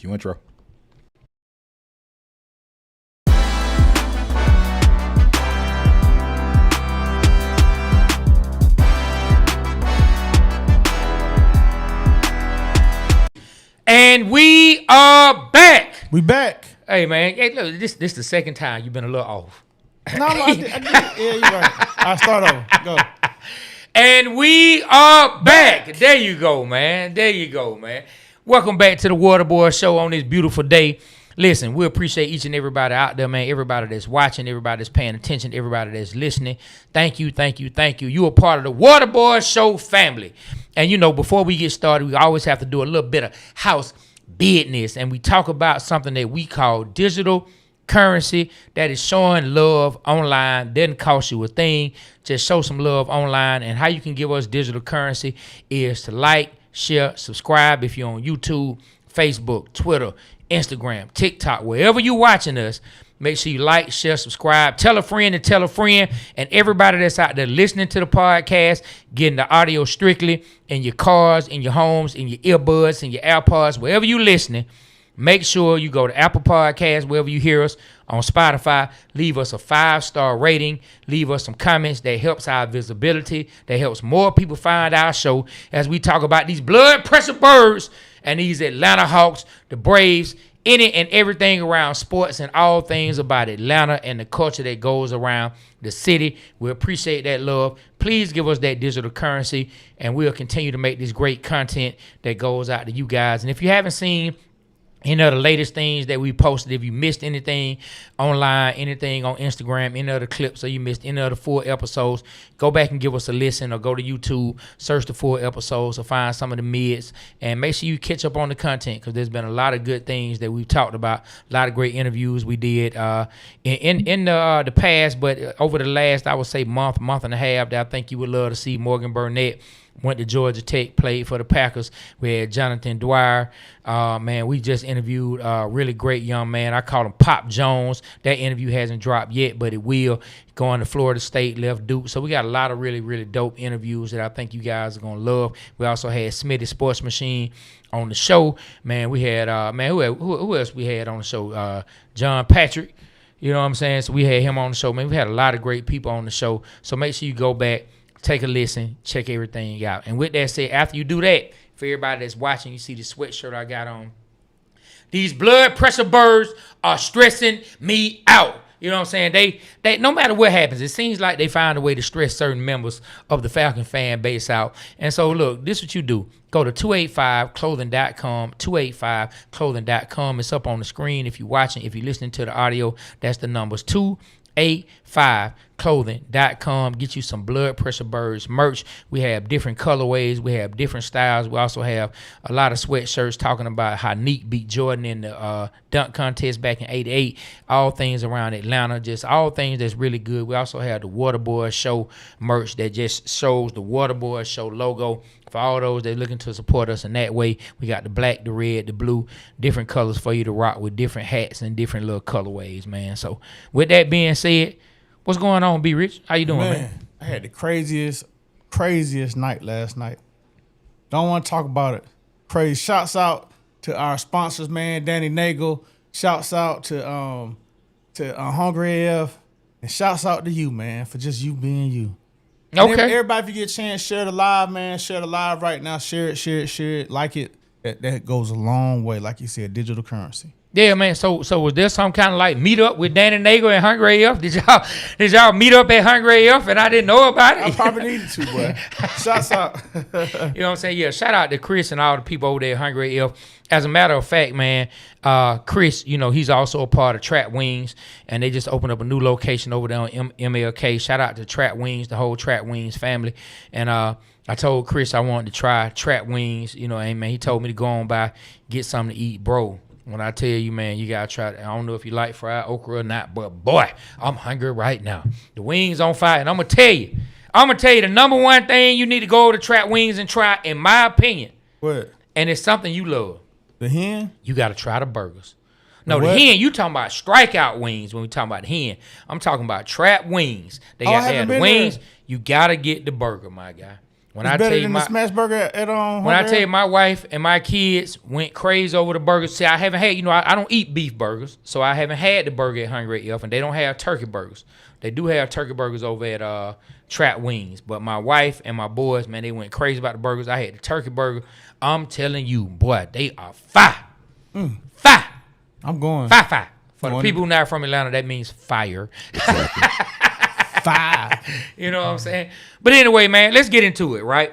Cue intro. And we are back. We back. Hey man, hey, look, this the second time you've been a little off. No, I did. Yeah, you're right. I'll start over. Go. And we are back. There you go, man. There you go, man. Welcome back to the Waterboy Show on this beautiful day. Listen, we appreciate each and everybody out there, man. Everybody that's watching, everybody that's paying attention, everybody that's listening. Thank you, thank you, thank you. You are part of the Waterboy Show family. And, you know, before we get started, we always have to do a little bit of house business. And we talk about something that we call digital currency that is showing love online. Doesn't cost you a thing. Just show some love online. And how you can give us digital currency is to like, share, subscribe if you're on YouTube, Facebook, Twitter, Instagram, TikTok, wherever you're watching us. Make sure you like, share, subscribe, tell a friend and tell a friend, and everybody that's out there listening to the podcast, getting the audio strictly in your cars, in your homes, in your earbuds, in your AirPods, wherever you're listening. Make sure you go to Apple Podcasts, wherever you hear us, on Spotify. Leave us a 5-star rating. Leave us some comments. That helps our visibility. That helps more people find our show as we talk about these blood pressure birds and these Atlanta Hawks, the Braves, any and everything around sports and all things about Atlanta and the culture that goes around the city. We appreciate that love. Please give us that digital currency, and we'll continue to make this great content that goes out to you guys. And if you haven't seen any of the latest things that we posted, if you missed anything online, anything on Instagram, any other clips, or you missed any of the full episodes, go back and give us a listen, or go to YouTube, search the full episodes, or find some of the mids, and make sure you catch up on the content, because there's been a lot of good things that we've talked about, a lot of great interviews we did in the past, but over the last, I would say, month and a half, that I think you would love to see. Morgan Burnett went to Georgia Tech, played for the Packers. We had Jonathan Dwyer. Man, we just interviewed a really great young man. I call him Pop Jones. That interview hasn't dropped yet, but it will. Going to Florida State, left Duke. So we got a lot of really, really dope interviews that I think you guys are going to love. We also had Smitty Sports Machine on the show. Man, we had, who else we had on the show? John Patrick. You know what I'm saying? So we had him on the show. Man, we had a lot of great people on the show. So make sure you go back, take a listen, check everything out. And with that said, after you do that, for everybody that's watching, you see the sweatshirt I got on. These blood pressure birds are stressing me out. You know what I'm saying? They no matter what happens, it seems like they find a way to stress certain members of the Falcon fan base out. And so, look, this is what you do. Go to 285clothing.com, 285clothing.com. It's up on the screen if you're watching. If you're listening to the audio, that's the numbers. 285clothing.com. Get you some blood pressure birds merch. We have different colorways. We have different styles. We also have a lot of sweatshirts talking about how Neek beat Jordan in the dunk contest back in '88. All things around Atlanta, just all things that's really good. We also have the Waterboy Show merch that just shows the Waterboy Show logo. For all those that are looking to support us in that way, we got the black, the red, the blue, different colors for you to rock with different hats and different little colorways, man. So with that being said, what's going on, B Rich? How you doing, man? I had the craziest night last night. Don't want to talk about it. Crazy. Shouts out to our sponsors, man. Danny Nagel. Shouts out to Hungry AF. And shouts out to you, man, for just you being you. Okay. Everybody, if you get a chance, share the live, man. Share the live right now. Share it. Like it. That goes a long way. Like you said, digital currency. Yeah, man. So was there some kind of like meet up with Danny Nagel and Hungry AF? Did y'all meet up at Hungry AF and I didn't know about it? I probably needed to, boy. Shouts out. You know what I'm saying? Yeah. Shout out to Chris and all the people over there at Hungry AF. As a matter of fact, man, Chris, you know, he's also a part of Trap Wings, and they just opened up a new location over there on MLK. Shout out to Trap Wings, the whole Trap Wings family. And I told Chris I wanted to try Trap Wings. You know, hey, man, he told me to go on by, get something to eat, bro. When I tell you, man, you got to try it. I don't know if you like fried okra or not, but, boy, I'm hungry right now. The wings on fire. And I'm going to tell you the number one thing you need to go to Trap Wings and try, in my opinion. What? And it's something you love. The hen? You got to try the burgers. No, the hen, you talking about strikeout wings when we talking about hen. I'm talking about Trap Wings. They got the wings. You got to get the burger, my guy. When It's I better tell you than my the smash burger at when I tell you my wife and my kids went crazy over the burgers. See, I haven't had, I don't eat beef burgers, so I haven't had the burger at Hungry Elf, and they don't have turkey burgers. They do have turkey burgers over at Trap Wings, but my wife and my boys, man, they went crazy about the burgers. I had the turkey burger. I'm telling you, boy, they are fire. Fire. I'm going. Fire. For the people who not from Atlanta, that means fire. Fire. You know what I'm saying? But anyway, man, let's get into it, right?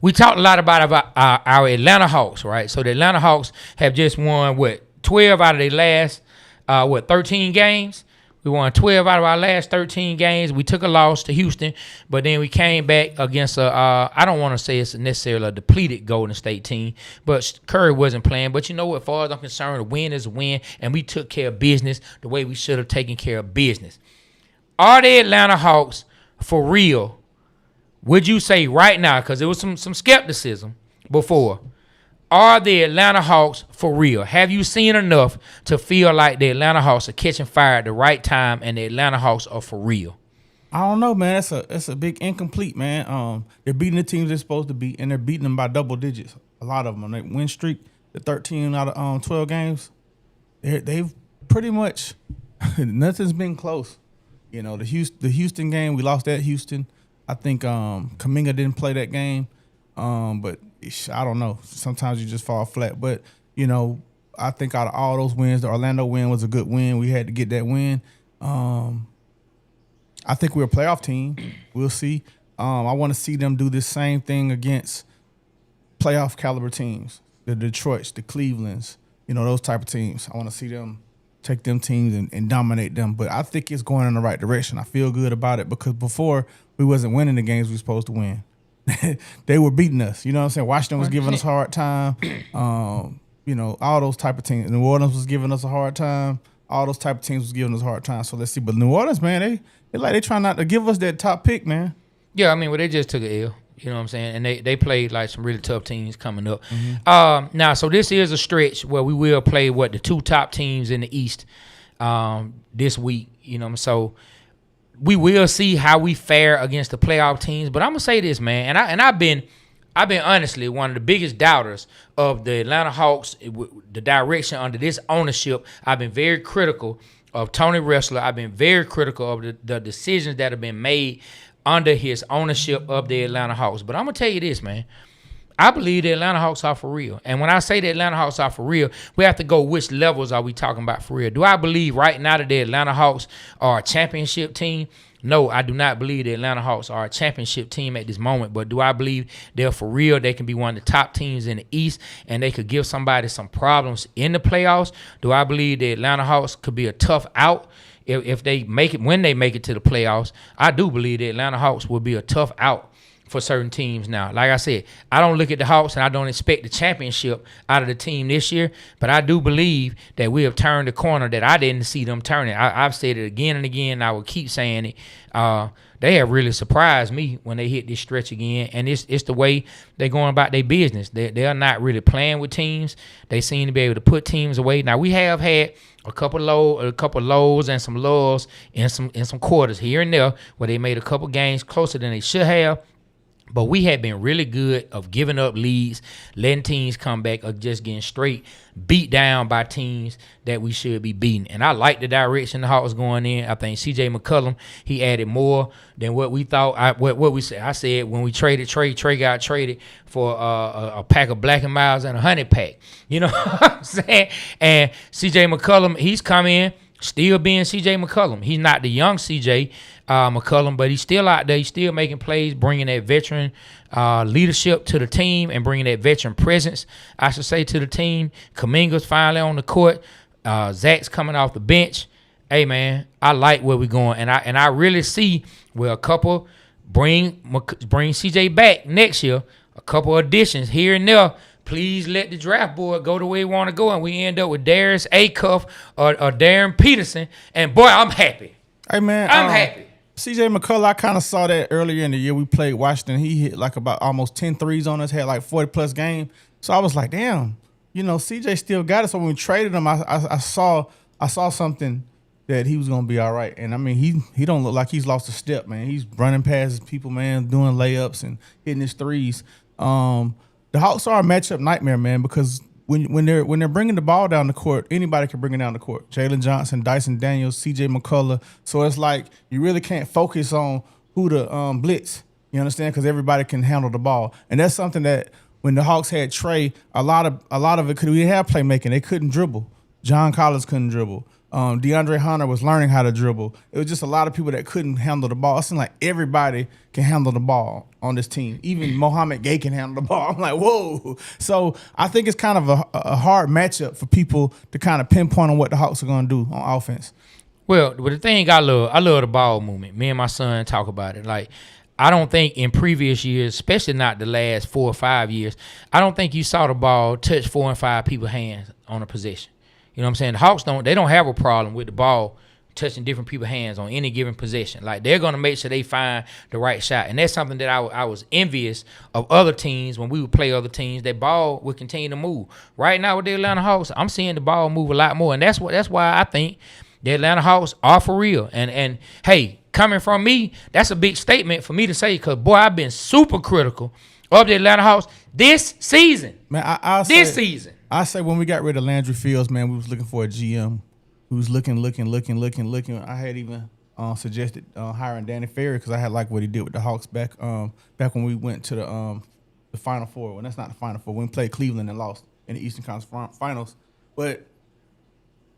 We talked a lot about our Atlanta Hawks, right? So the Atlanta Hawks have just won, 12 out of their last, 13 games? We won 12 out of our last 13 games. We took a loss to Houston, but then we came back against I don't want to say it's necessarily a depleted Golden State team, but Curry wasn't playing. But you know what, as far as I'm concerned, a win is a win, and we took care of business the way we should have taken care of business. Are the Atlanta Hawks for real? Would you say right now, because there was some skepticism before, are the Atlanta Hawks for real? Have you seen enough to feel like the Atlanta Hawks are catching fire at the right time and the Atlanta Hawks are for real? I don't know, man. It's a big incomplete, man. They're beating the teams they're supposed to beat, and they're beating them by double digits. A lot of them on their win streak, the 13 out of 12 games. They've pretty much nothing's been close. You know, the Houston game, we lost at Houston. I think Kuminga didn't play that game, but I don't know. Sometimes you just fall flat. But, I think out of all those wins, the Orlando win was a good win. We had to get that win. I think we're a playoff team. We'll see. I want to see them do this same thing against playoff caliber teams, the Detroits, the Clevelands, those type of teams. I want to see them take them teams and dominate them. But I think it's going in the right direction. I feel good about it because before we wasn't winning the games we were supposed to win. They were beating us. You know what I'm saying? Washington was giving us a hard time. All those type of teams. New Orleans was giving us a hard time. All those type of teams was giving us a hard time. So let's see. But New Orleans, man, they trying not to give us that top pick, man. Yeah, I mean, they just took an L. You know what I'm saying? And they played like some really tough teams coming up. Mm-hmm. Now, so this is a stretch where we will play, the two top teams in the East this week. So we will see how we fare against the playoff teams. But I'm going to say this, man, and I've been honestly one of the biggest doubters of the Atlanta Hawks, the direction under this ownership. I've been very critical of Tony Wrestler. I've been very critical of the decisions that have been made under his ownership of the Atlanta Hawks. But I'm going to tell you this, man. I believe the Atlanta Hawks are for real. And when I say the Atlanta Hawks are for real, we have to go which levels are we talking about for real. Do I believe right now that the Atlanta Hawks are a championship team? No, I do not believe the Atlanta Hawks are a championship team at this moment. But do I believe they're for real? They can be one of the top teams in the East, and they could give somebody some problems in the playoffs. Do I believe the Atlanta Hawks could be a tough out if they make it, when they make it to the playoffs? I do believe the Atlanta Hawks will be a tough out for certain teams now. Like I said, I don't look at the Hawks and I don't expect the championship out of the team this year, but I do believe that we have turned the corner that I didn't see them turning. I've said it again and again, and I will keep saying it. They have really surprised me when they hit this stretch again, and it's the way they're going about their business. They're not really playing with teams. They seem to be able to put teams away. Now, we have had a couple lows and some lulls in some quarters here and there where they made a couple games closer than they should have. But we have been really good of giving up leads, letting teams come back, or just getting straight beat down by teams that we should be beating. And I like the direction the Hawks going in. I think C.J. McCollum, he added more than what we thought. What we said. I said when we traded Trey got traded for a pack of Black and Miles and a honey pack. You know what I'm saying? And C.J. McCollum, he's come in still being C.J. McCollum. He's not the young C.J. McCollum, but he's still out there. He's still making plays, bringing that veteran leadership to the team and bringing that veteran presence, I should say, to the team. Kuminga's finally on the court. Zach's coming off the bench. Hey, man, I like where we're going, and I really see where a couple bring C.J. back next year, a couple additions here and there. Please let the draft board go the way we want to go, and we end up with Darius Acuff or Darren Peterson. And, boy, I'm happy. Hey, man. I'm happy. C.J. McCullough, I kind of saw that earlier in the year. We played Washington. He hit like about almost 10 threes on us, had like 40-plus game. So I was like, damn, C.J. still got it. So when we traded him, I saw something that he was gonna be all right. And I mean, he don't look like he's lost a step, man. He's running past his people, man, doing layups and hitting his threes. The Hawks are a matchup nightmare, man, because when they're bringing the ball down the court, anybody can bring it down the court. Jalen Johnson, Dyson Daniels, C.J. McCullough. So it's like you really can't focus on who to blitz. You understand? Because everybody can handle the ball, and that's something that when the Hawks had Trey, a lot of it could we have playmaking. They couldn't dribble. John Collins couldn't dribble. DeAndre Hunter was learning how to dribble. It was just a lot of people that couldn't handle the ball. It seemed like everybody can handle the ball on this team. Even Mohamed Gay can handle the ball. I'm like, whoa. So I think it's kind of a hard matchup for people to kind of pinpoint on what the Hawks are going to do on offense. Well, the thing I love the ball movement. Me and my son talk about it. Like, I don't think in previous years, especially not the last 4 or 5 years, I don't think you saw the ball touch 4 and 5 people's hands on a possession. You know what I'm saying? The Hawks don't have a problem with the ball touching different people's hands on any given possession. Like, they're going to make sure they find the right shot. And that's something that I was envious of other teams when we would play other teams. That ball would continue to move. Right now with the Atlanta Hawks, I'm seeing the ball move a lot more. And that's why I think the Atlanta Hawks are for real. And hey, coming from me, that's a big statement for me to say, because, boy, I've been super critical of the Atlanta Hawks this season. Man, season. I say when we got rid of Landry Fields, man, we was looking for a GM who was looking. I had even suggested hiring Danny Ferry because I had liked what he did with the Hawks back when we went to the Final Four. Well, that's not the Final Four. When we played Cleveland and lost in the Eastern Conference Finals. But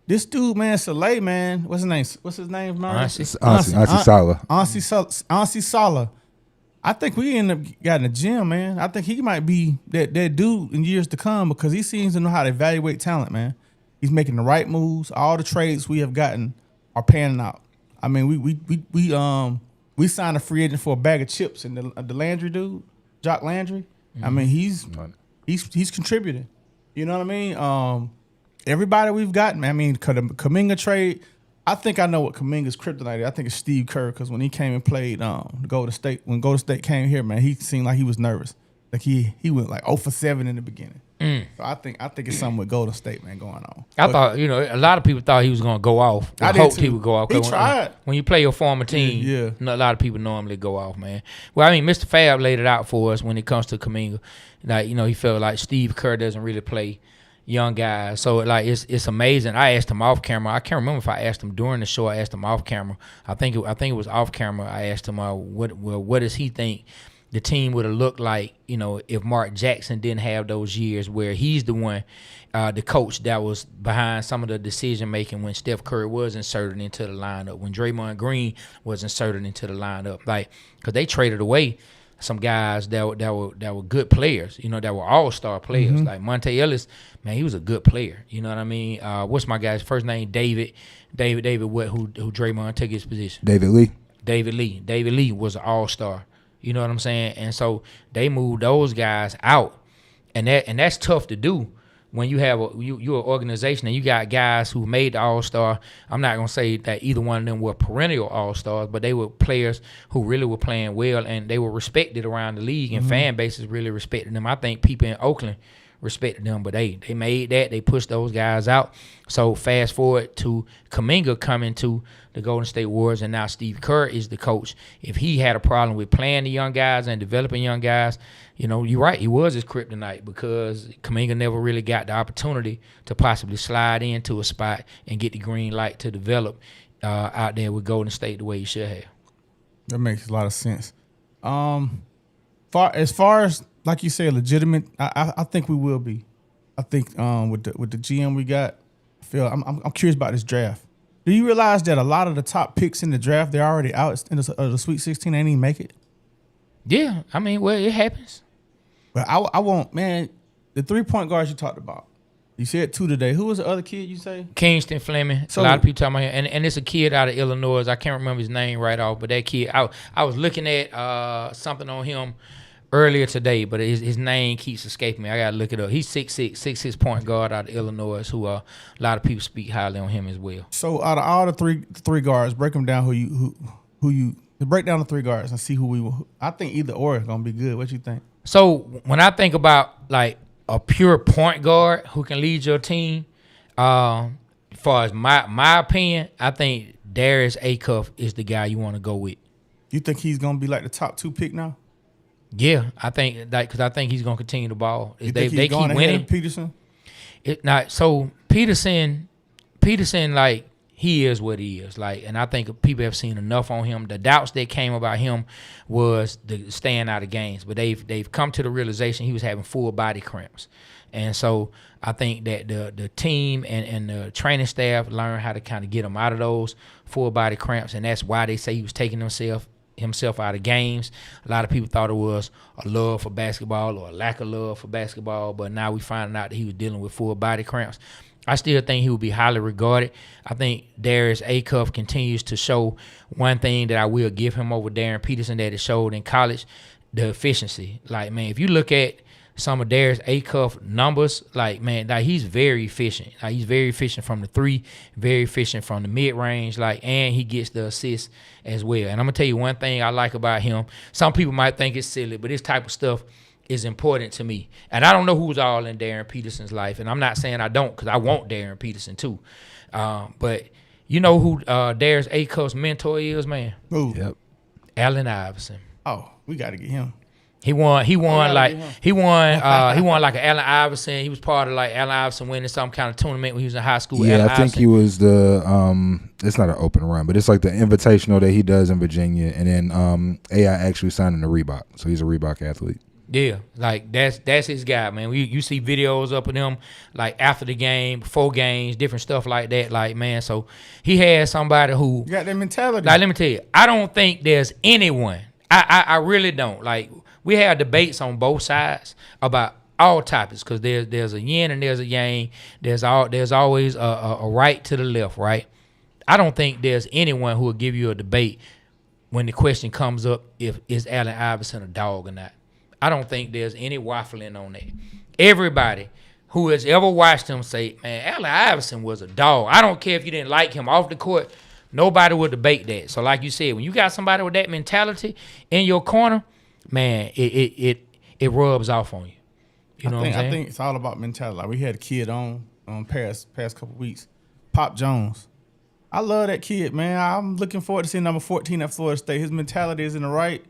this dude, man, Soleil, man, what's his name, man? Ansi Sala. I think we end up getting a gem, man. I think he might be that dude in years to come because he seems to know how to evaluate talent, man. He's making the right moves. All the trades we have gotten are panning out. I mean, we signed a free agent for a bag of chips, and the Landry dude, Jock Landry. Mm-hmm. I mean, he's contributing. You know what I mean? Everybody we've gotten, man. I mean, Kuminga trade. I think I know what Kuminga's kryptonite is. I think it's Steve Kerr because when he came and played Golden State, when Golden State came here, man, he seemed like he was nervous. Like he went like 0 for 7 in the beginning. So I think it's something with Golden State, man, going on. I thought, a lot of people thought he was going to go off. I hoped he would go off. He tried. When you play your former team, a lot of people normally go off, man. Well, I mean, Mr. Fab laid it out for us when it comes to Kuminga. Like, he felt like Steve Kerr doesn't really play young guys. So, like, it's amazing. I asked him off camera. I can't remember if I asked him during the show. I asked him off camera. I think it was off camera. I asked him, what does he think the team would have looked like, if Mark Jackson didn't have those years where he's the one, the coach that was behind some of the decision making when Steph Curry was inserted into the lineup, when Draymond Green was inserted into the lineup, like, because they traded away some guys that were good players, that were all-star players. Mm-hmm. Like Monte Ellis, man, he was a good player. You know what I mean? What's my guy's first name? David what? Who Draymond took his position? David Lee. David Lee was an all-star. You know what I'm saying? And so they moved those guys out, and that's tough to do when you have you're an organization and you got guys who made the all-star. I'm not gonna say that either one of them were perennial all-stars, but they were players who really were playing well and they were respected around the league, and mm-hmm. fan bases really respected them. I think people in Oakland respected them, but they made that. They pushed those guys out. So fast forward to Kuminga coming to the Golden State Warriors, and now Steve Kerr is the coach. If he had a problem with playing the young guys and developing young guys, you're right. He was his kryptonite because Kuminga never really got the opportunity to possibly slide into a spot and get the green light to develop out there with Golden State the way he should have. That makes a lot of sense. As far as like you say, legitimate, I think we will be. I think with the GM we got, I'm curious about this draft. Do you realize that a lot of the top picks in the draft, they're already out in the Sweet 16, they didn't even make it? Yeah, I mean, well, it happens. But I want, man, the 3-point guards you talked about. You said 2 today. Who was the other kid you say? Kingston Fleming. So, a lot of people talking about him. And it's a kid out of Illinois. I can't remember his name right off, but that kid, I was looking at something on him earlier today, but his name keeps escaping me. I gotta look it up. He's 6'6" point guard out of Illinois, who a lot of people speak highly on him as well. So out of all the three guards, break them down. Who you break down the 3 guards and see who we will. I think either or is gonna be good. What you think? So when I think about like a pure point guard who can lead your team, as far as my opinion, I think Darius Acuff is the guy you want to go with. You think he's gonna be like the top 2 pick now? Yeah, I think that because I think he's gonna continue the ball. You They think he's going keep ahead winning. of Peterson? So Peterson, like he is what he is. Like, and I think people have seen enough on him. The doubts that came about him was the staying out of games, but they've come to the realization he was having full body cramps, and so I think that the team and the training staff learned how to kind of get him out of those full body cramps, and that's why they say he was taking himself out of games. A lot of people thought it was a love for basketball or a lack of love for basketball, but now we find out that he was dealing with full body cramps. I still think he would be highly regarded. I think Darius Acuff continues to show one thing that I will give him over Darren Peterson that it showed in college, the efficiency. Like, man, if you look at some of Darius Acuff numbers, like, man, like he's very efficient. Like, he's very efficient from the 3, very efficient from the mid-range, like, and he gets the assist as well. And I'm going to tell you one thing I like about him. Some people might think it's silly, but this type of stuff is important to me. And I don't know who's all in Darren Peterson's life, and I'm not saying I don't because I want Darren Peterson too. But you know who Darius Acuff's mentor is, man? Ooh. Yep. Allen Iverson. Oh, we got to get him. He won like an Allen Iverson. He was part of like Allen Iverson winning some kind of tournament when he was in high school. Yeah, Allen I think Iverson. he was the it's not an open run, but it's like the invitational that he does in Virginia, and then AI actually signed him to Reebok, so he's a Reebok athlete. Yeah, like that's his guy, man. You see videos up of him like after the game, before games, different stuff like that. Like, man, so he has somebody who You got that mentality. like, let me tell you, I don't think there's anyone. I really don't. Like, we have debates on both sides about all topics because there's a yin and there's a yang. There's always a right to the left, right? I don't think there's anyone who will give you a debate when the question comes up if is Allen Iverson a dog or not. I don't think there's any waffling on that. Everybody who has ever watched him say, man, Allen Iverson was a dog. I don't care if you didn't like him off the court. Nobody will debate that. So like you said, when you got somebody with that mentality in your corner, man, it rubs off on you. You know what I'm saying? I think it's all about mentality. Like, we had a kid on past couple weeks, Pop Jones. I love that kid, man. I'm looking forward to seeing number 14 at Florida State. His mentality is in the right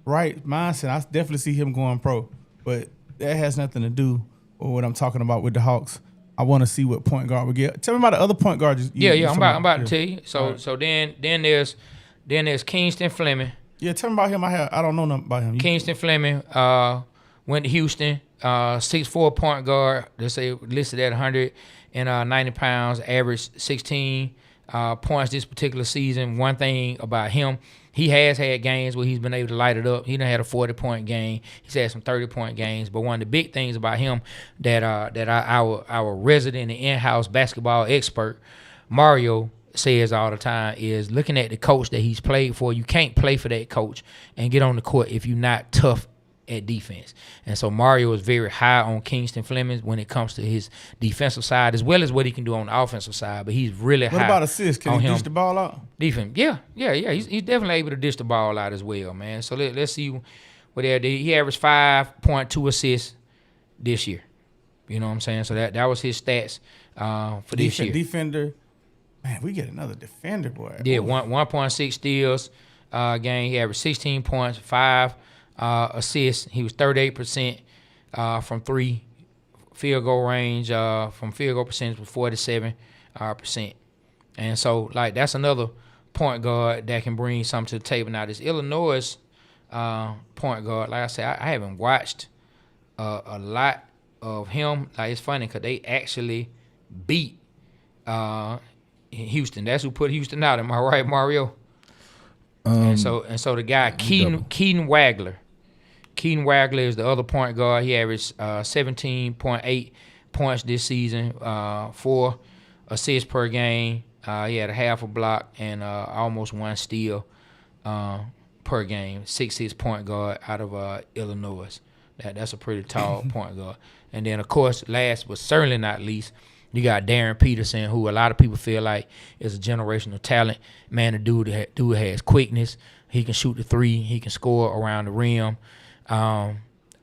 mindset. I definitely see him going pro, but that has nothing to do with what I'm talking about with the Hawks. I want to see what point guard we get. Tell me about the other point guard. I'm about to tell you. So then there's Kingston Fleming. Yeah, tell me about him. I don't know nothing about him. Kingston Fleming went to Houston. 6'4" point guard. They say listed at 190 pounds. Averaged 16 points this particular season. One thing about him, he has had games where he's been able to light it up. He done had a 40-point game. He's had some 30-point games. But one of the big things about him that our resident and in-house basketball expert, Mario, says all the time is looking at the coach that he's played for. You can't play for that coach and get on the court if you're not tough at defense. And so Mario is very high on Kingston Fleming when it comes to his defensive side as well as what he can do on the offensive side. But he's really high. What about assists? Can he him. dish the ball out? Defense, yeah. He's definitely able to dish the ball out as well, man. So let's see what they did. He averaged 5.2 assists this year. You know what I'm saying? So that was his stats for this year. Defender. Man, we get another defender, boy. Yeah, 1.6 steals game. He averaged 16 points, 5 assists. He was 38% from 3 field goal range. From field goal percentage was 47%. And so, like, that's another point guard that can bring something to the table. Now, this Illinois point guard, like I said, I haven't watched a lot of him. Like, it's funny because they actually beat Houston. That's who put Houston out. Am I right, Mario? And so the guy Keaton Wagler. Keaton Wagler is the other point guard. He averaged 17.8 points this season, 4 assists per game. He had a half a block and almost 1 steal per game. 6'6" point guard out of Illinois. That's a pretty tall point guard. And then, of course, last but certainly not least, you got Darren Peterson, who a lot of people feel like is a generational talent. Man, the dude has quickness. He can shoot the 3. He can score around the rim.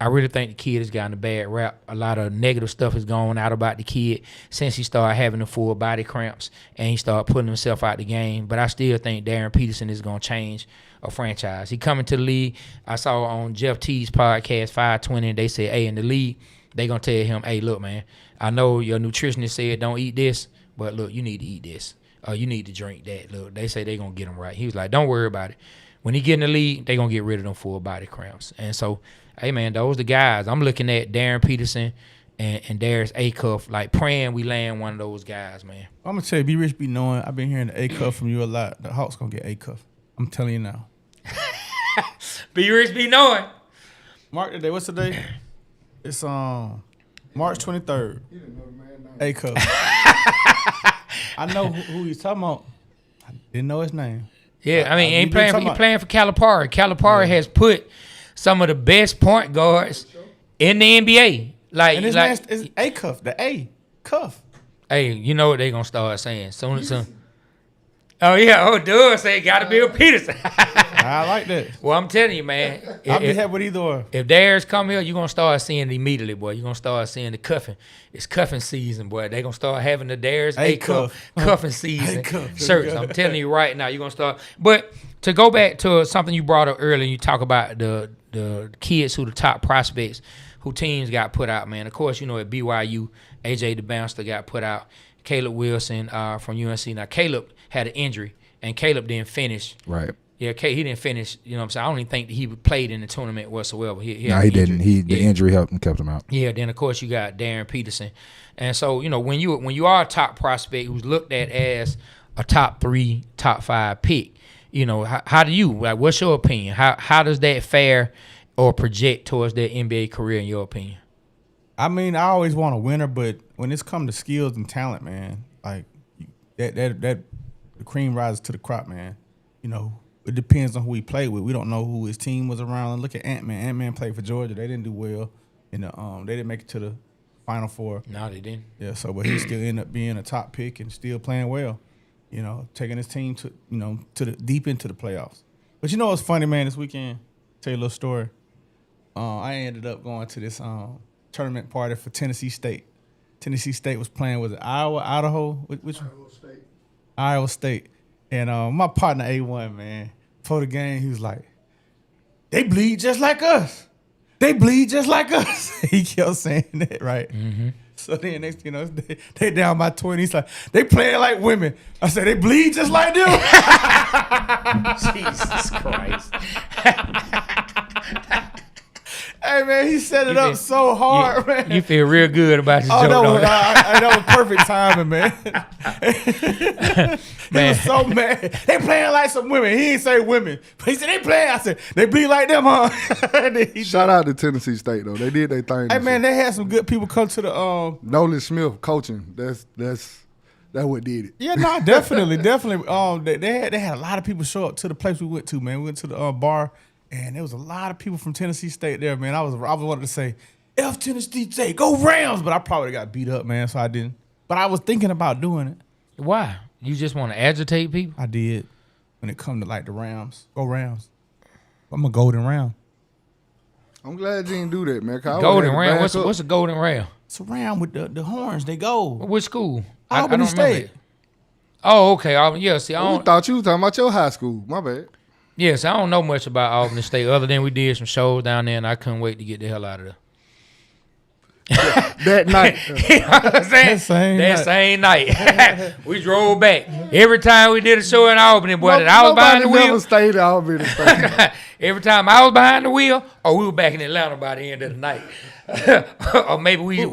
I really think the kid has gotten a bad rap. A lot of negative stuff has gone out about the kid since he started having the full body cramps and he started putting himself out the game. But I still think Darren Peterson is going to change a franchise. He coming to the league. I saw on Jeff T's podcast, 520, and they said, hey, in the league, they going to tell him, hey, look, man, I know your nutritionist said don't eat this, but look, you need to eat this. You need to drink that. Look, they say they going to get him right. He was like, don't worry about it. When he get in the league, they going to get rid of them full body cramps. And so, hey, man, those the guys. I'm looking at Darren Peterson and Darius Acuff, like praying we land one of those guys, man. I'm going to tell you, be rich, be knowing. I've been hearing the Acuff from you a lot. The Hawks going to get Acuff. I'm telling you now. Be rich, be knowing. Mark today. What's the day? It's March 23rd. Acuff. I know who he's talking about. I didn't know his name. Yeah, I mean, he playing for Calipari. Calipari has put some of the best point guards in the NBA. Like, and his name is Acuff, the A. Cuff. Hey, you know what they going to start saying soon. Oh, yeah. Oh, dude, say got to be a Peterson. I like that. Well, I'm telling you, man. I'll be happy with either or. If Darius come here, you're going to start seeing it immediately, boy. You're going to start seeing the cuffing. It's cuffing season, boy. They're going to start having the Darius Acuff cuffing season shirts. I'm telling you right now, you're going to start. But to go back to something you brought up earlier, you talk about the kids who the top prospects who teams got put out, man. Of course, you know, at BYU, AJ the Bouncer got put out. Caleb Wilson from UNC. Now, Caleb had an injury, and Caleb didn't finish. Right. Yeah, he didn't finish. You know what I'm saying? I don't even think he played in the tournament whatsoever. He didn't. The injury helped and kept him out. Yeah, then, of course, you got Darren Peterson. And so, you know, when you are a top prospect who's looked at as a top 3, top 5 pick, you know, how do you, like, what's your opinion? How does that fare or project towards their NBA career, in your opinion? I mean, I always want a winner, but when it's come to skills and talent, man, like that the cream rises to the crop, man. You know, it depends on who he played with. We don't know who his team was around. And look at Ant-Man. Ant-Man played for Georgia. They didn't do well. They didn't make it to the Final Four. No, they didn't. Yeah, so but he still ended up being a top pick and still playing well. You know, taking his team to the deep into the playoffs. But you know what's funny, man? This weekend, tell you a little story. I ended up going to this tournament party for Tennessee State. Tennessee State was playing with Idaho. Which Iowa State. And my partner A1, man, before the game, he was like, "They bleed just like us. They bleed just like us." He kept saying that, right? Mm-hmm. So then next, they down by 20. He's like, "They playing like women." I said, "They bleed just like them." Jesus Christ. Hey, man, he set it up so hard, man. You feel real good about your joke, that was perfect timing, man. He was so mad. They playing like some women. He didn't say women. But he said, they playing. I said, they bleed like them, huh? Shout out to Tennessee State, though. They did their thing. Hey, man, they had some good people come to the Nolan Smith coaching. That's what did it. Yeah, no, definitely. They had a lot of people show up to the place we went to, man. We went to the bar. And there was a lot of people from Tennessee State there, man. I was wanted to say, F Tennessee State, go Rams, but I probably got beat up, man, so I didn't. But I was thinking about doing it. Why? You just want to agitate people? I did. When it come to like the Rams, go Rams. I'm a golden Ram. I'm glad you didn't do that, man. Golden Ram? What's a golden Ram? It's a Ram with the horns. They go. Which school? Albany State. Oh, okay. Yeah. See, I thought you were talking about your high school. My bad. Yes, I don't know much about Albany State other than we did some shows down there, and I couldn't wait to get the hell out of there. That night. You know what I'm saying? That same night. We drove back. Every time we did a show in Albany, boy, I was behind the wheel. Never stayed in Albany State. Every time I was behind the wheel, or we were back in Atlanta by the end of the night. Or maybe we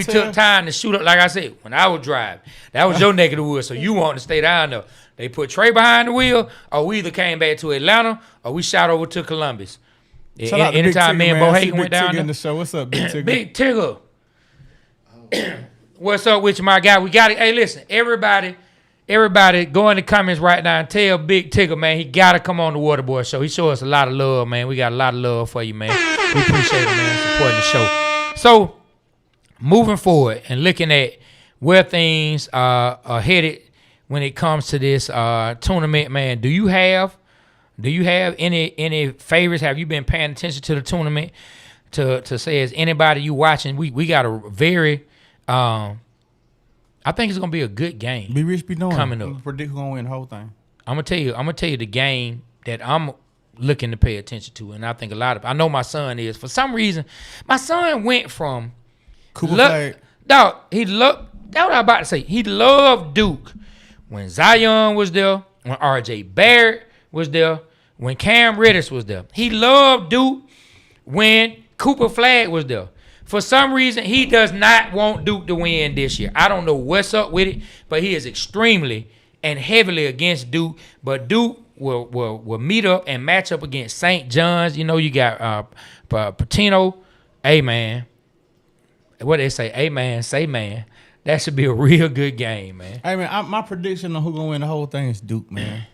took time to shoot up. Like I said, when I was driving, that was your neck of the woods, so you wanted to stay down there. They put Trey behind the wheel, or we either came back to Atlanta, or we shot over to Columbus. Anytime me and Bo Hagen went down there. In the show. What's up, Big Tigger? Big Tigger. What's up with you, my guy? We got it. Hey, listen, everybody, go in the comments right now and tell Big Tigger, man, he got to come on the Waterboy Show. He showed us a lot of love, man. We got a lot of love for you, man. We appreciate it, man, supporting the show. So, moving forward and looking at where things are headed when it comes to this tournament, man, do you have Do you have any favorites? Have you been paying attention to the tournament to say is anybody you watching? We got a very I think it's gonna be a good game. Be rich, be knowing. Coming up. Predict who's gonna win the whole thing. I'm gonna tell you the game that I'm looking to pay attention to, and I think I know my son is. For some reason, my son went from Cooper Flag. Dog, that's what I was about to say. He loved Duke when Zion was there, when R.J. Barrett was there, when Cam Reddish was there. He loved Duke when Cooper Flag was there. For some reason, he does not want Duke to win this year. I don't know what's up with it, but he is extremely and heavily against Duke. But Duke will meet up and match up against St. John's. You know, you got Patino. Hey, man. What they say? Hey, man, say, man. That should be a real good game, man. Hey, man, my prediction on who's going to win the whole thing is Duke, man.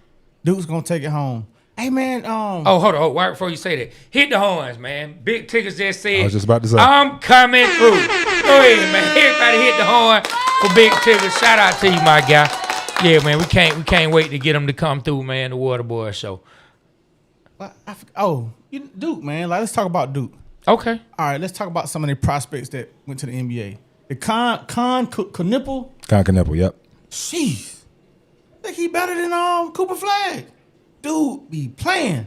Duke's going to take it home. Hey, man. Oh, hold on. Right before you say that, hit the horns, man. Big Tickets just said, I was just about to say. I'm coming through. Go ahead, man. Everybody hit the horn for Big Tickets. Shout out to you, my guy. Yeah, man. We can't wait to get them to come through, man. The Waterboy Show. Duke, man. Like, let's talk about Duke. Okay. All right, let's talk about some of the prospects that went to the NBA. The Knipple. Knipple, yep. Jeez. I think he better than Cooper Flag. Dude be playing.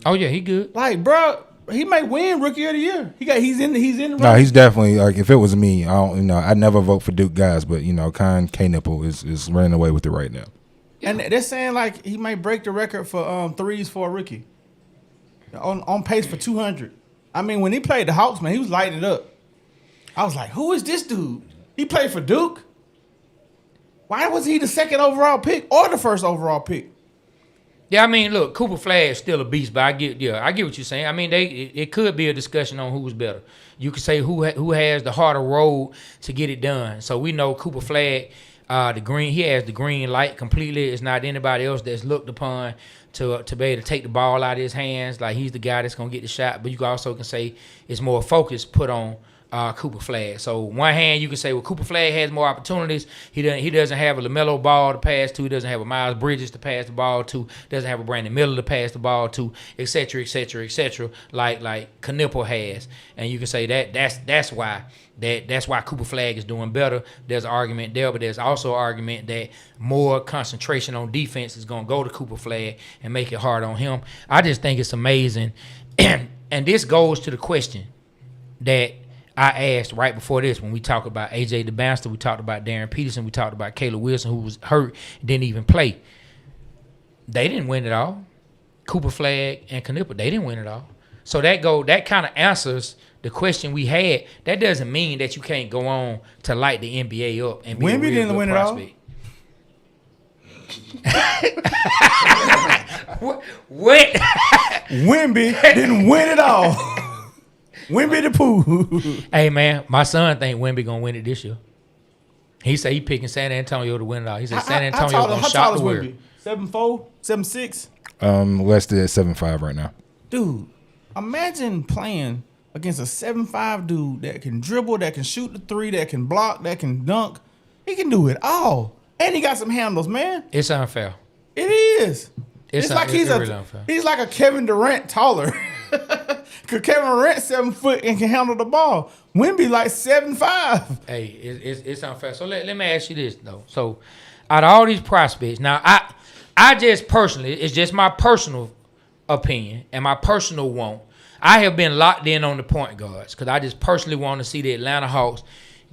Oh yeah, he good. Like, bro, he may win Rookie of the Year. He's in the No, he's definitely like, if it was me, I'd never vote for Duke guys, but Knipple is running away with it right now. And they're saying like he may break the record for threes for a rookie. On pace for 200. I mean, when he played the Hawks, man, he was lighting it up. I was like, who is this dude? He played for Duke? Why was he the second overall pick or the first overall pick? Yeah, I mean, look, Cooper Flag is still a beast, but I get what you're saying. I mean, it could be a discussion on who's better. You could say who has the harder road to get it done. So we know Cooper Flag, he has the green light completely. It's not anybody else that's looked upon to be able to take the ball out of his hands. Like, he's the guy that's gonna get the shot. But you also can say it's more focus put on Cooper Flag. So one hand you can say, well, Cooper Flag has more opportunities. He doesn't have a LaMelo Ball to pass to. He doesn't have a Miles Bridges to pass the ball to. Doesn't have a Brandon Miller to pass the ball to, et cetera, et cetera, et cetera, like Knipple has. And you can say that's why Cooper Flag is doing better. There's an argument there, but there's also an argument that more concentration on defense is going to go to Cooper Flag and make it hard on him. I just think it's amazing. And this goes to the question that I asked right before this when we talked about A.J. DeBaster, we talked about Darren Peterson, we talked about Caleb Wilson, who was hurt, didn't even play. They didn't win it all. Cooper Flag and Knipple, they didn't win it all. So that kind of answers the question we had. That doesn't mean that you can't go on to light the NBA up and be Wemby a real didn't good win prospect. it all. What? Wemby didn't win it all. Wemby the Pooh. Hey, man, my son think Wemby going to win it this year. He said he picking San Antonio to win it all. He said San Antonio going to shock the world. 7'4", 7'6"? Let's do 7'5" right now. Dude, imagine playing against a 7'5" dude that can dribble, that can shoot the three, that can block, that can dunk. He can do it all. And he got some handles, man. It's unfair. It is. It's like he's like a Kevin Durant taller. Cause Kevin Durant 7 foot and can handle the ball. Wemby like 7'5". Hey, it's unfair. So let me ask you this though. So out of all these prospects, now I just personally, it's just my personal opinion and my personal want. I have been locked in on the point guards because I just personally want to see the Atlanta Hawks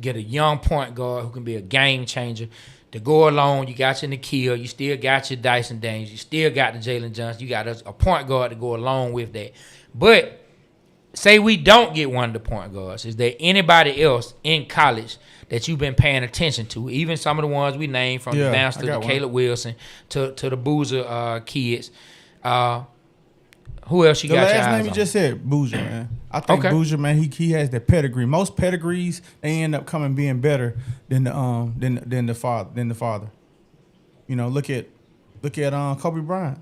get a young point guard who can be a game changer. To go along, you got your Nikhil, you still got your Dyson Daniels, you still got the Jalen Johnson, you got a point guard to go along with that. But say we don't get one of the point guards, is there anybody else in college that you've been paying attention to? Even some of the ones we named, from the Bamster to Caleb Wilson to the Boozer kids. Who else you got your eyes on? The last name you just said, Boozer, man. I think Boozer, man, he has the pedigree. Most pedigrees, they end up being better than the father. You know, look at Kobe Bryant.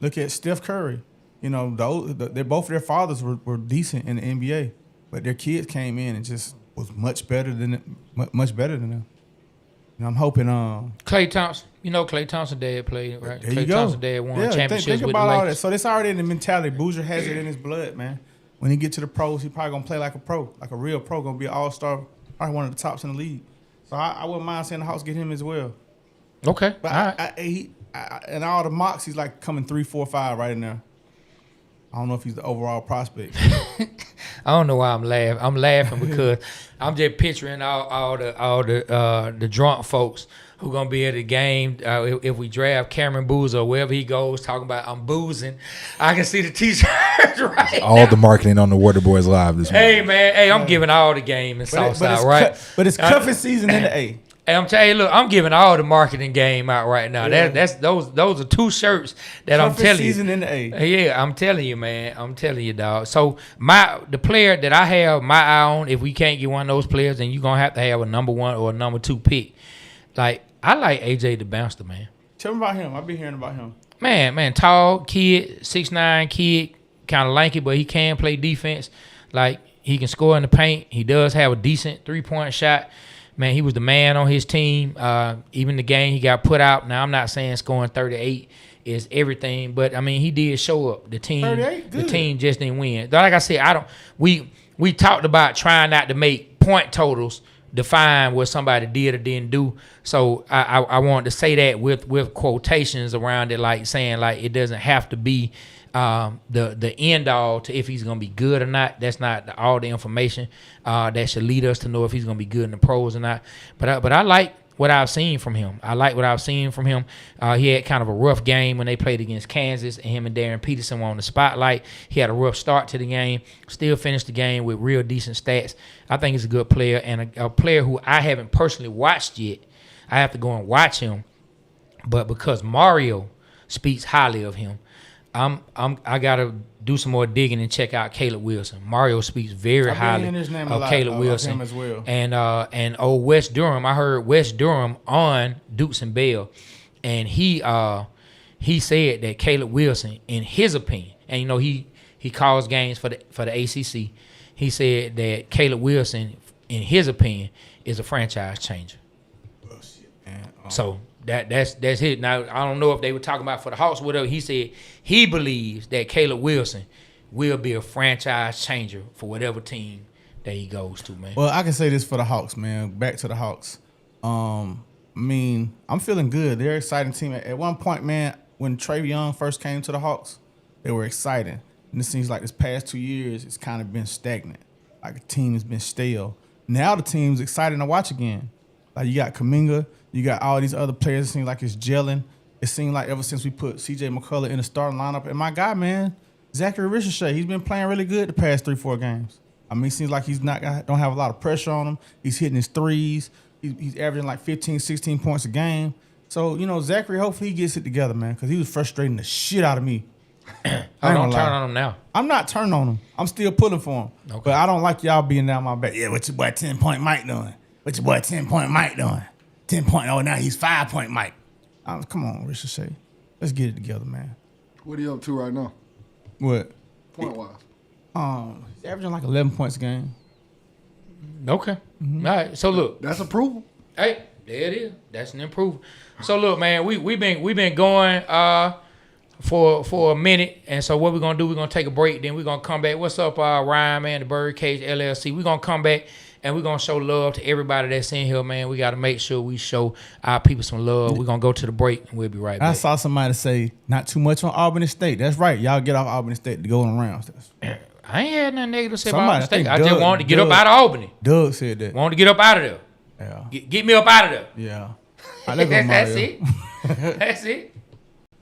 Look at Steph Curry. You know, both of their fathers were decent in the NBA, but their kids came in and just was much better than them. I'm hoping. Klay Thompson. You know Klay Thompson dad played, right? There Klay you go. Thompson dad won championships think with about the all Lakers. that. So it's already in the mentality. Boozer has it in his blood, man. When he get to the pros, he probably gonna play like a pro, like a real pro. Gonna be an all-star, probably one of the tops in the league. So I wouldn't mind seeing the Hawks get him as well. Okay. But All right. and all the mocks, he's like coming 3, 4, 5 right in there. I don't know if he's the overall prospect. I don't know why I'm laughing. I'm laughing because I'm just picturing all the drunk folks who gonna be at the game if we draft Cameron Boozer or wherever he goes, talking about I'm boozing. I can see the T-shirts right All now. the marketing on the Water Boys Live this morning. Hey man, I'm giving all the game in Southside, right? But it's cuffing season in the A. Hey, I'm telling you, look, I'm giving all the marketing game out right now. Yeah. That's those are 2 shirts that I'm Cuffing telling season you. in the A. Yeah, I'm telling you, man. I'm telling you, dog. So the player that I have my eye on, if we can't get one of those players, then you're gonna have to have a number 1 or a number 2 pick. Like I like AJ the Bouncer, man. Tell me about him. I've been hearing about him. Man, tall kid, 6'9" kid, kind of lanky, but he can play defense. Like he can score in the paint. He does have a decent 3-point shot. Man, he was the man on his team. Even the game he got put out. Now I'm not saying scoring 38 is everything, but I mean he did show up. The team, 38, good. The team just didn't win. Like I said, we talked about trying not to make point totals define what somebody did or didn't do. So I wanted to say that with quotations around it, like saying like it doesn't have to be the end all to if he's gonna be good or not. That's not all the information that should lead us to know if he's gonna be good in the pros or not. But I like what I've seen from him. He had kind of a rough game when they played against Kansas, and him and Darren Peterson were on the spotlight. He had a rough start to the game, still finished the game with real decent stats. I think he's a good player, and a player who I haven't personally watched yet. I have to go and watch him, but because Mario speaks highly of him, I gotta do some more digging and check out Caleb Wilson. Mario speaks very highly of Caleb Wilson, him as well. and old Wes Durham. I heard Wes Durham on Dukes and Bell, and he said that Caleb Wilson, in his opinion, and you know he calls games for the ACC. He said that Caleb Wilson, in his opinion, is a franchise changer. So that's it. Now I don't know if they were talking about for the Hawks or whatever. He said he believes that Caleb Wilson will be a franchise changer for whatever team that he goes to, man. Well, I can say this for the Hawks, man. Back to the Hawks. I mean, I'm feeling good. They're an exciting team. At one point, man, when Trae Young first came to the Hawks, they were exciting. And it seems like this past 2 years, it's kind of been stagnant. Like the team has been stale. Now the team's exciting to watch again. Like you got Kuminga, you got all these other players. It seems like it's gelling. It seemed like ever since we put C.J. McCullough in the starting lineup, and my guy, man, Zachary Ricochet, he's been playing really good the past 3-4 games. I mean, it seems like don't have a lot of pressure on him. He's hitting his threes. He's averaging like 15, 16 points a game. So, you know, Zachary, hopefully he gets it together, man, because he was frustrating the shit out of me. I don't turn on him now. I'm not turning on him. I'm still pulling for him. Okay. But I don't like y'all being down my back. Yeah, what your boy 10-point Mike doing? What your boy 10-point Mike doing? 10-point, oh, now he's 5-point Mike. Come on, Ricochet. Let's get it together, man. What are you up to right now, What? point-wise? He's averaging like 11 points a game. Okay. Mm-hmm. All right. So look. That's approval. Hey, there it is. That's an improvement. So look, man, we've been going for a minute, and so what we're gonna do? We're gonna take a break, then we're gonna come back. What's up, Ryan, man? The Birdcage LLC. We're gonna come back and we're gonna show love to everybody that's in here, man. We gotta make sure we show our people some love. We're gonna go to the break, and we'll be right back. I saw somebody say not too much on Albany State. That's right. Y'all get off Albany State to go in the rounds. I ain't had nothing negative to say about Somebody, Albany State. I I think just Doug- wanted to get up Doug- out of Albany. Doug said that. Wanted to get up out of there. Yeah. Get me up out of there. Yeah. All right, let's go, That's Mario. it. That's it.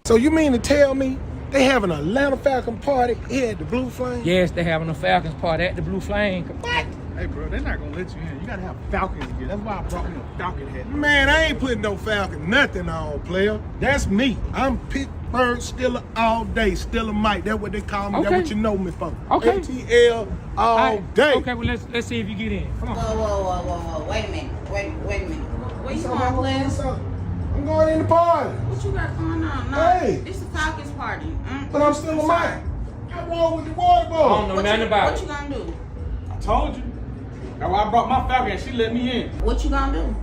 So you mean to tell me they have an Atlanta Falcon party here at the Blue Flame? Yes, they having a Falcons party at the Blue Flame. What? Hey, bro, they're not going to let you in. You got to have Falcons gear. That's why I brought me a Falcon hat. Man, I ain't putting no Falcon nothing on, player. That's me. I'm Pittsburgh Steeler all day. Steeler Mike. That's what they call me. Okay. That's what you know me for. Okay. ATL all day. Okay, well let's see if you get in. Come on. Whoa. Wait a minute. Wait a minute. Where you So, going, what's Liz? up? I'm going in the party. What you got going on? No, Hey. it's the Falcons party. But I'm still a Mike. What's wrong with the water I boy? don't know nothing about What it. you gonna do? I told you. That's why I brought my Falcon and she let me in. What you gonna do?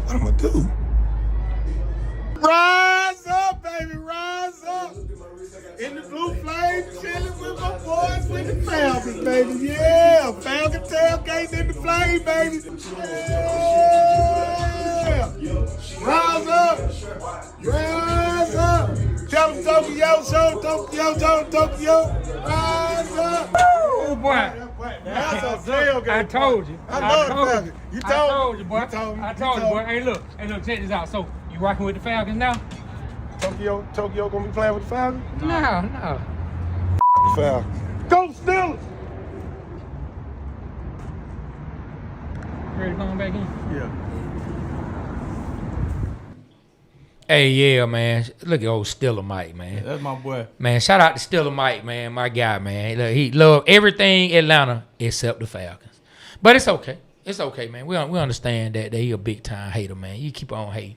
What I'm gonna do? Rise up, baby, rise up. In the blue flame, chilling with my boys with the Falcons, baby. Yeah, Falcon tailgate in the flame, baby. Yeah. Rise up. Rise up. Tell them Tokyo, show Tokyo. Rise up. Oh, boy. That's a tailgate. I told you. I love the Falcons. You I told you, boy. You told me. I told you, boy. Hey, look, check this out. So, you rocking with the Falcons now? Tokyo gonna be playing with the Falcons? No. The Falcons. Go Steelers! Ready to come back in? Yeah. Hey, yeah, man. Look at old Stiller Mike, man. That's my boy. Man, shout out to Stiller Mike, man. My guy, man. Look, he love everything Atlanta except the Falcons. But it's okay. It's okay, man. We understand that he a big time hater, man. You keep on hating.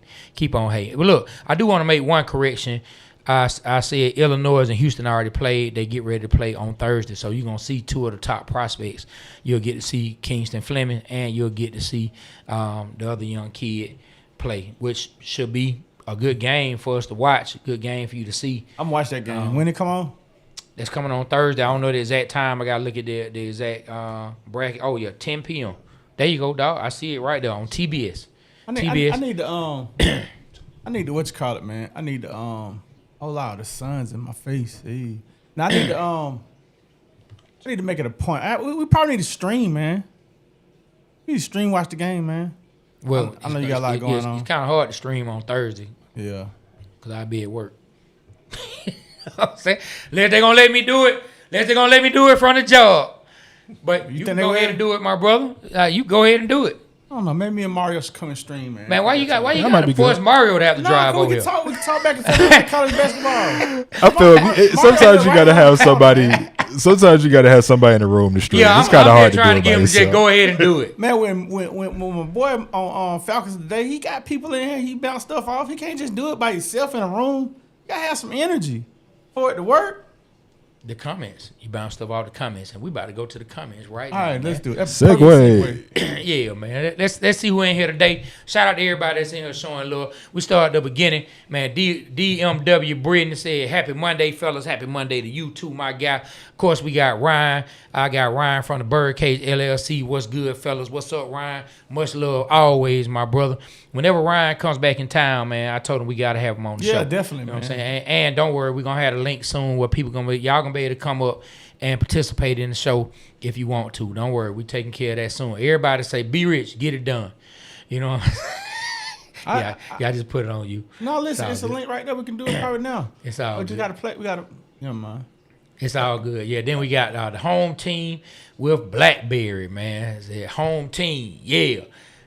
But look, I do want to make one correction. I said Illinois and Houston already played. They get ready to play on Thursday. So you're going to see two of the top prospects. You'll get to see Kingston Fleming, and you'll get to see the other young kid play, which should be a good game for us to watch, a good game for you to see. I'm gonna watch that game. When it come on? That's coming on Thursday. I don't know the exact time. I got to look at the exact bracket. Oh, yeah, 10 p.m. There you go, dog. I see it right there on TBS. I need the I need the what you call it, man. I need the oh wow, the sun's in my face. Hey. Now I need to make it a point. We probably need to stream, man. We need to stream watch the game, man. Well, I know you got a lot going on. It's kind of hard to stream on Thursday Yeah. because I'll be at work. Unless they're going to let me do it. Unless they're going to let me do it from the job. But you can go ahead and do it, my brother. You go ahead and do it. I don't know. Maybe me and Mario should come and stream, man. Man, why you got to force Mario to have to drive over we here? can talk back and forth about college basketball. I feel sometimes you gotta have somebody. Sometimes you gotta have somebody in the room to stream. Yeah, it's kind of hard to do trying it to get him to just go ahead and do it. Man, when my boy on Falcons today, he got people in here. He bounced stuff off. He can't just do it by himself in a room. You gotta have some energy for it to work. The comments. You bounce stuff off the comments, and we about to go to the comments right now. All right, let's man. do it. Segue. Yeah, man. Let's see who in here today. Shout out to everybody that's in here showing love. We start at the beginning. Man, DMW Brittany said, happy Monday, fellas. Happy Monday to you too, my guy. Of course, we got Ryan. I got Ryan from the Birdcage LLC. What's good, fellas? What's up, Ryan? Much love always, my brother. Whenever Ryan comes back in town, man, I told him we got to have him on the show. Yeah, definitely, you know man. what I'm saying? And don't worry, we're going to have a link soon where y'all going to be able to come up and participate in the show if you want to. Don't worry, we're taking care of that soon. Everybody say, be rich, get it done. You know what I'm saying? I just put it on you. No, listen, It's it's a all link right there. We can do it right now. It's all But good. you got to play. We got to, never mind. It's all good. Yeah, then we got the home team with Blackberry, man. It's a home team. Yeah.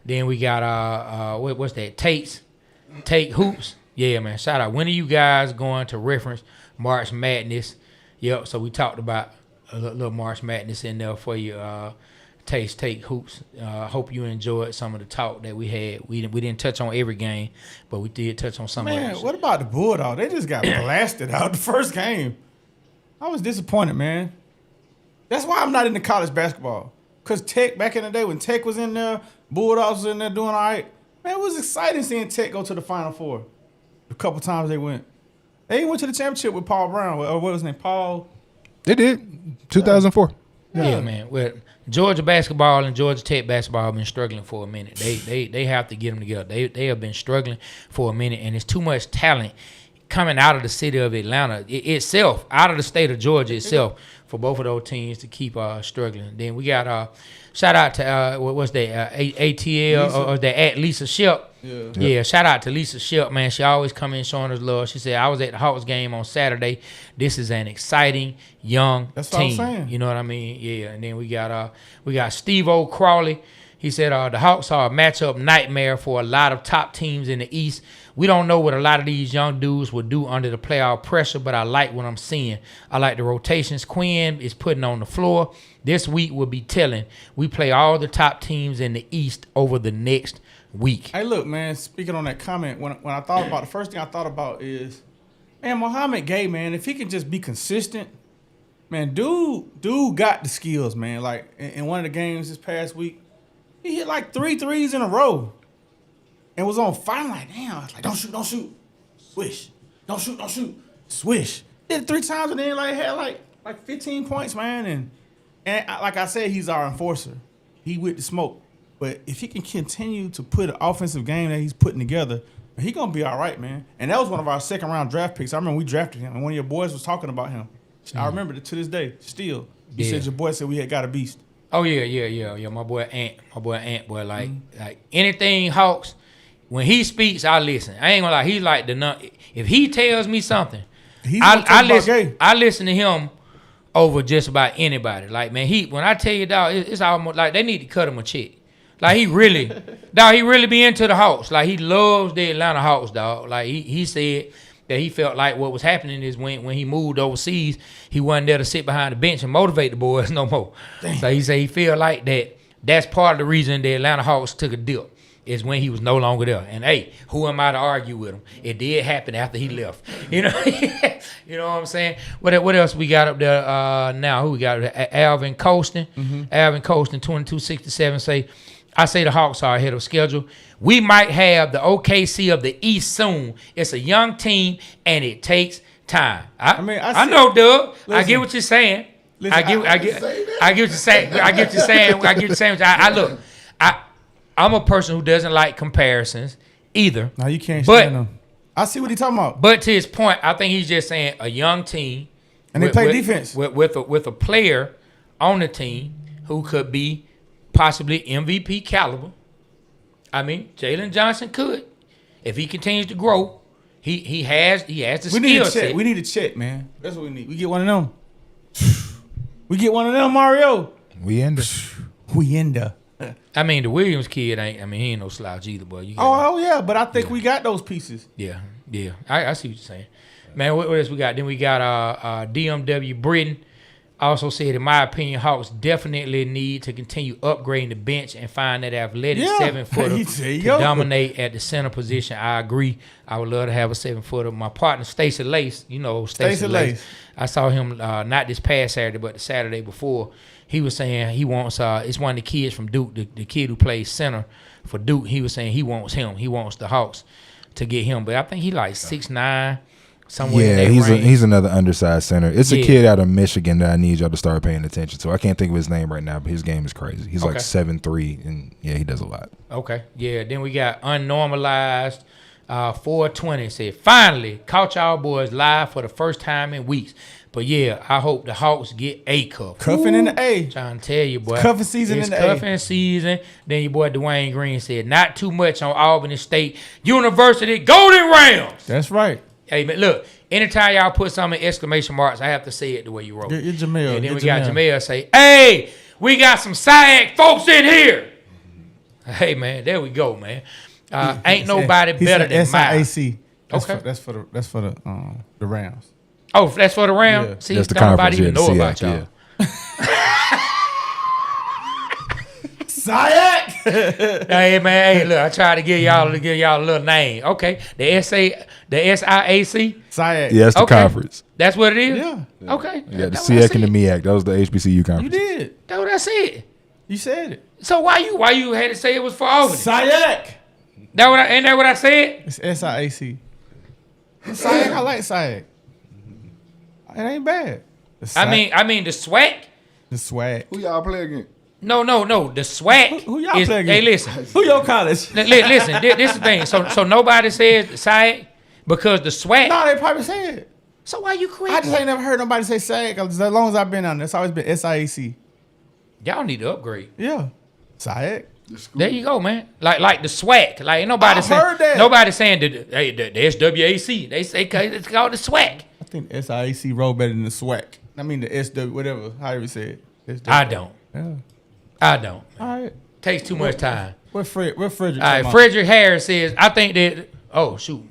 Then we got, what's that? Take Hoops. Yeah, man. Shout out. When are you guys going to reference March Madness? Yep. So we talked about a little March Madness in there for you. Take Hoops. Hope you enjoyed some of the talk that we had. We didn't touch on every game, but we did touch on some of Man, it. what about the Bulldogs? They just got blasted out the first game. I was disappointed, man. That's why I'm not into college basketball. Because Tech, back in the day when Tech was in there, Bulldogs was in there doing all right. Man, it was exciting seeing Tech go to the Final Four. A couple times they went. They went to the championship with Paul Brown. Or what was his name? Paul? They did. 2004. Yeah, man. Well, Georgia basketball and Georgia Tech basketball have been struggling for a minute. They have to get them together. They have been struggling for a minute, and it's too much talent coming out of the city of Atlanta itself, out of the state of Georgia itself, for both of those teams to keep struggling. Then we got shout out to what's that ATL or that at Lisa Shep. Yeah, shout out to Lisa Shep, man. She always come in showing us love. She said, I was at the Hawks game on Saturday. This is an exciting young That's team. what I'm saying. You know what I mean? Yeah. And then we got Steve O. Crawley. He said the Hawks are a matchup nightmare for a lot of top teams in the East. We don't know what a lot of these young dudes will do under the playoff pressure, but I like what I'm seeing. I like the rotations Quinn is putting on the floor. This week will be telling. We play all the top teams in the East over the next week. Hey, look, man, speaking on that comment, when I thought about the first thing I thought about is, man, Mohamed Gay, man, if he can just be consistent, man, dude got the skills, man. Like in one of the games this past week, he hit like 3 threes in a row. and was on fire. I'm like, damn. I was like, don't shoot. Swish. Don't shoot. Swish. Did it 3 times and then like had like 15 points, man. And like I said, he's our enforcer. He with the smoke. But if he can continue to put an offensive game that he's putting together, he gonna be all right, man. And that was one of our 2nd round draft picks. I remember we drafted him, and one of your boys was talking about him. I remember it to this day. Still, you said your boy said we had got a beast. Oh yeah. My boy Ant, like anything Hawks. When he speaks, I listen. I ain't gonna lie. He's like if he tells me something, I listen to him over just about anybody. Like, man, when I tell you, dog, it's almost like they need to cut him a check. Like, he really be into the Hawks. Like, he loves the Atlanta Hawks, dog. Like, he said that he felt like what was happening is when he moved overseas, he wasn't there to sit behind the bench and motivate the boys no more. Damn. So he said he feel like that's part of the reason the Atlanta Hawks took a dip. Is when he was no longer there. And hey, who am I to argue with him? It did happen after he left. You know what I'm saying? What else we got up there now? Who we got? Alvin Colston. Mm-hmm. Alvin Colston, 2267 say, I say the Hawks are ahead of schedule. We might have the OKC of the East soon. It's a young team and it takes time. I know, Doug. Listen, I get what you're saying. Listen, I get what you're saying. Look. I'm a person who doesn't like comparisons either. No, you can't stand them. I see what he's talking about. But to his point, I think he's just saying a young team. And they play defense. With a player on the team who could be possibly MVP caliber. I mean, Jalen Johnson could. If he continues to grow, he has the skill set. We need a check, man. That's what we need. We get one of them. We get one of them, Mario. We in there. I mean, the Williams kid he ain't no slouch either, boy. Yeah, but I think we got those pieces. Yeah. I see what you're saying. Man, what else we got? Then we got DMW Britain. Also said, in my opinion, Hawks definitely need to continue upgrading the bench and find that athletic 7-footer to dominate at the center position. I agree. I would love to have a 7-footer. My partner, Stacey Lace, Stacey Lace. I saw him not this past Saturday, but the Saturday before. He was saying he wants, it's one of the kids from Duke, the kid who plays center for Duke. He was saying he wants him. He wants the Hawks to get him. But I think he like 6'9", somewhere in that range. He's another undersized center. It's a kid out of Michigan that I need y'all to start paying attention to. I can't think of his name right now, but his game is crazy. He's like 7'3", and he does a lot. Okay. Yeah, then we got Unnormalized 420 said, finally caught y'all boys live for the first time in weeks. But yeah, I hope the Hawks get a cuff. Cuffing in the A. Trying to tell you, boy. It's cuffing season in the A. Cuffing season. Then your boy Dwayne Green said, not too much on Albany State University Golden Rams. That's right. Hey, man, look, anytime y'all put something in exclamation marks, I have to say it the way you wrote it. You're Jamel. And then we got Jamel say, hey, we got some SIAC folks in here. Hey, man, there we go, man. Ain't nobody better than SIAC. Okay. That's for the Rams. Oh, that's for the Rams? Yeah. See, that's the nobody conference. even know about y'all. SIAC. Hey, man, hey, look, I tried to give y'all a little name. Okay, the SIAC? SIAC. Yeah, that's the conference. That's what it is? Yeah. Okay. Yeah, the SIAC and the MEAC. That was the HBCU conference. You did. That's what I said. You said it. So why you had to say it was for Albany? SIAC. Ain't that what I said? It's SIAC. SIAC, I like SIAC. It ain't bad. I mean the SWAC. The SWAC. Who y'all play against? No. The SWAC. Who y'all play against? Hey, listen. Who your college? Listen. This is the thing. So nobody says SIAC because the SWAC. No, they probably said. So why you quit? I just ain't never heard nobody say SIAC. As long as I've been on, it's always been SIAC. Y'all need to upgrade. Yeah, SIAC. There you go, man. Like the SWAC. Like ain't nobody saying. Heard that. Nobody saying the SWAC. They say it's called the SWAC. I think the SIAC roll better than the SWAC. I mean the SW, whatever, however you say it. I don't. Yeah. I don't. All right. Takes too much time. Where Frederick? All right, Frederick Harris says, I think that. Oh shoot,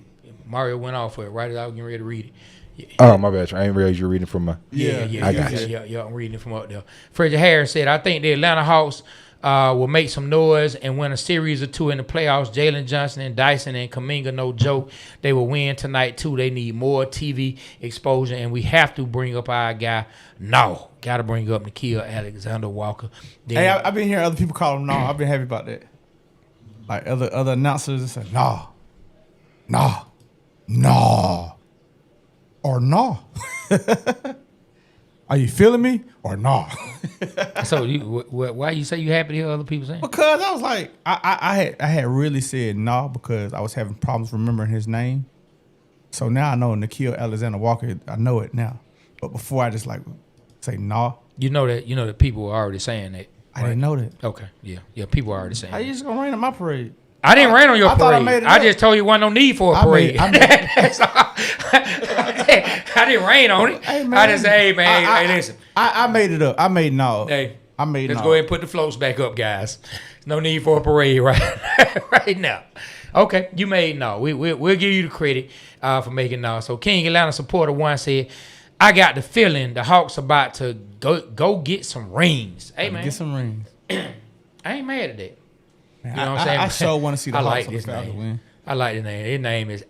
Mario went off for it. Right as I was getting ready to read it. Yeah. Oh, my bad. I ain't realize you were reading from my. Yeah. I got you. Yeah, I'm reading it from up there. Frederick Harris said, I think the Atlanta Hawks will make some noise and win a series or two in the playoffs. Jalen Johnson and Dyson and Kuminga, no joke. They will win tonight, too. They need more TV exposure, and we have to bring up our guy. No. Got to bring up Nikhil Alexander Walker. Hey, I've been hearing other people call him no. I've been happy about that. like other announcers and say, nah, or nah. Are you feeling me or nah? So why you say you happy to hear other people saying? Because I was like, I had really said nah because I was having problems remembering his name. So now I know Nikhil Alexander Walker. I know it now, but before I just like say nah. You know that people were already saying that. I didn't know that. Okay, yeah, people are already saying. How that. you just gonna rain on my parade? I didn't rain on your I thought I parade. made it I up. just told you wasn't no need for a parade. That's all. I didn't rain on it. Hey, man. I just say, hey man, hey listen. I made it up. I made no. Hey, I made let's no. go ahead and put the floats back up, guys. No need for a parade right now. Okay, you made no. We'll give you the credit for making no. So King Atlanta supporter one said, I got the feeling the Hawks about to go get some rings. Hey man, Get some rings. I ain't mad at that. Man, You know what I'm saying? I sure want to see the I Hawks like on the this Falcons name. win. I like the name. His name is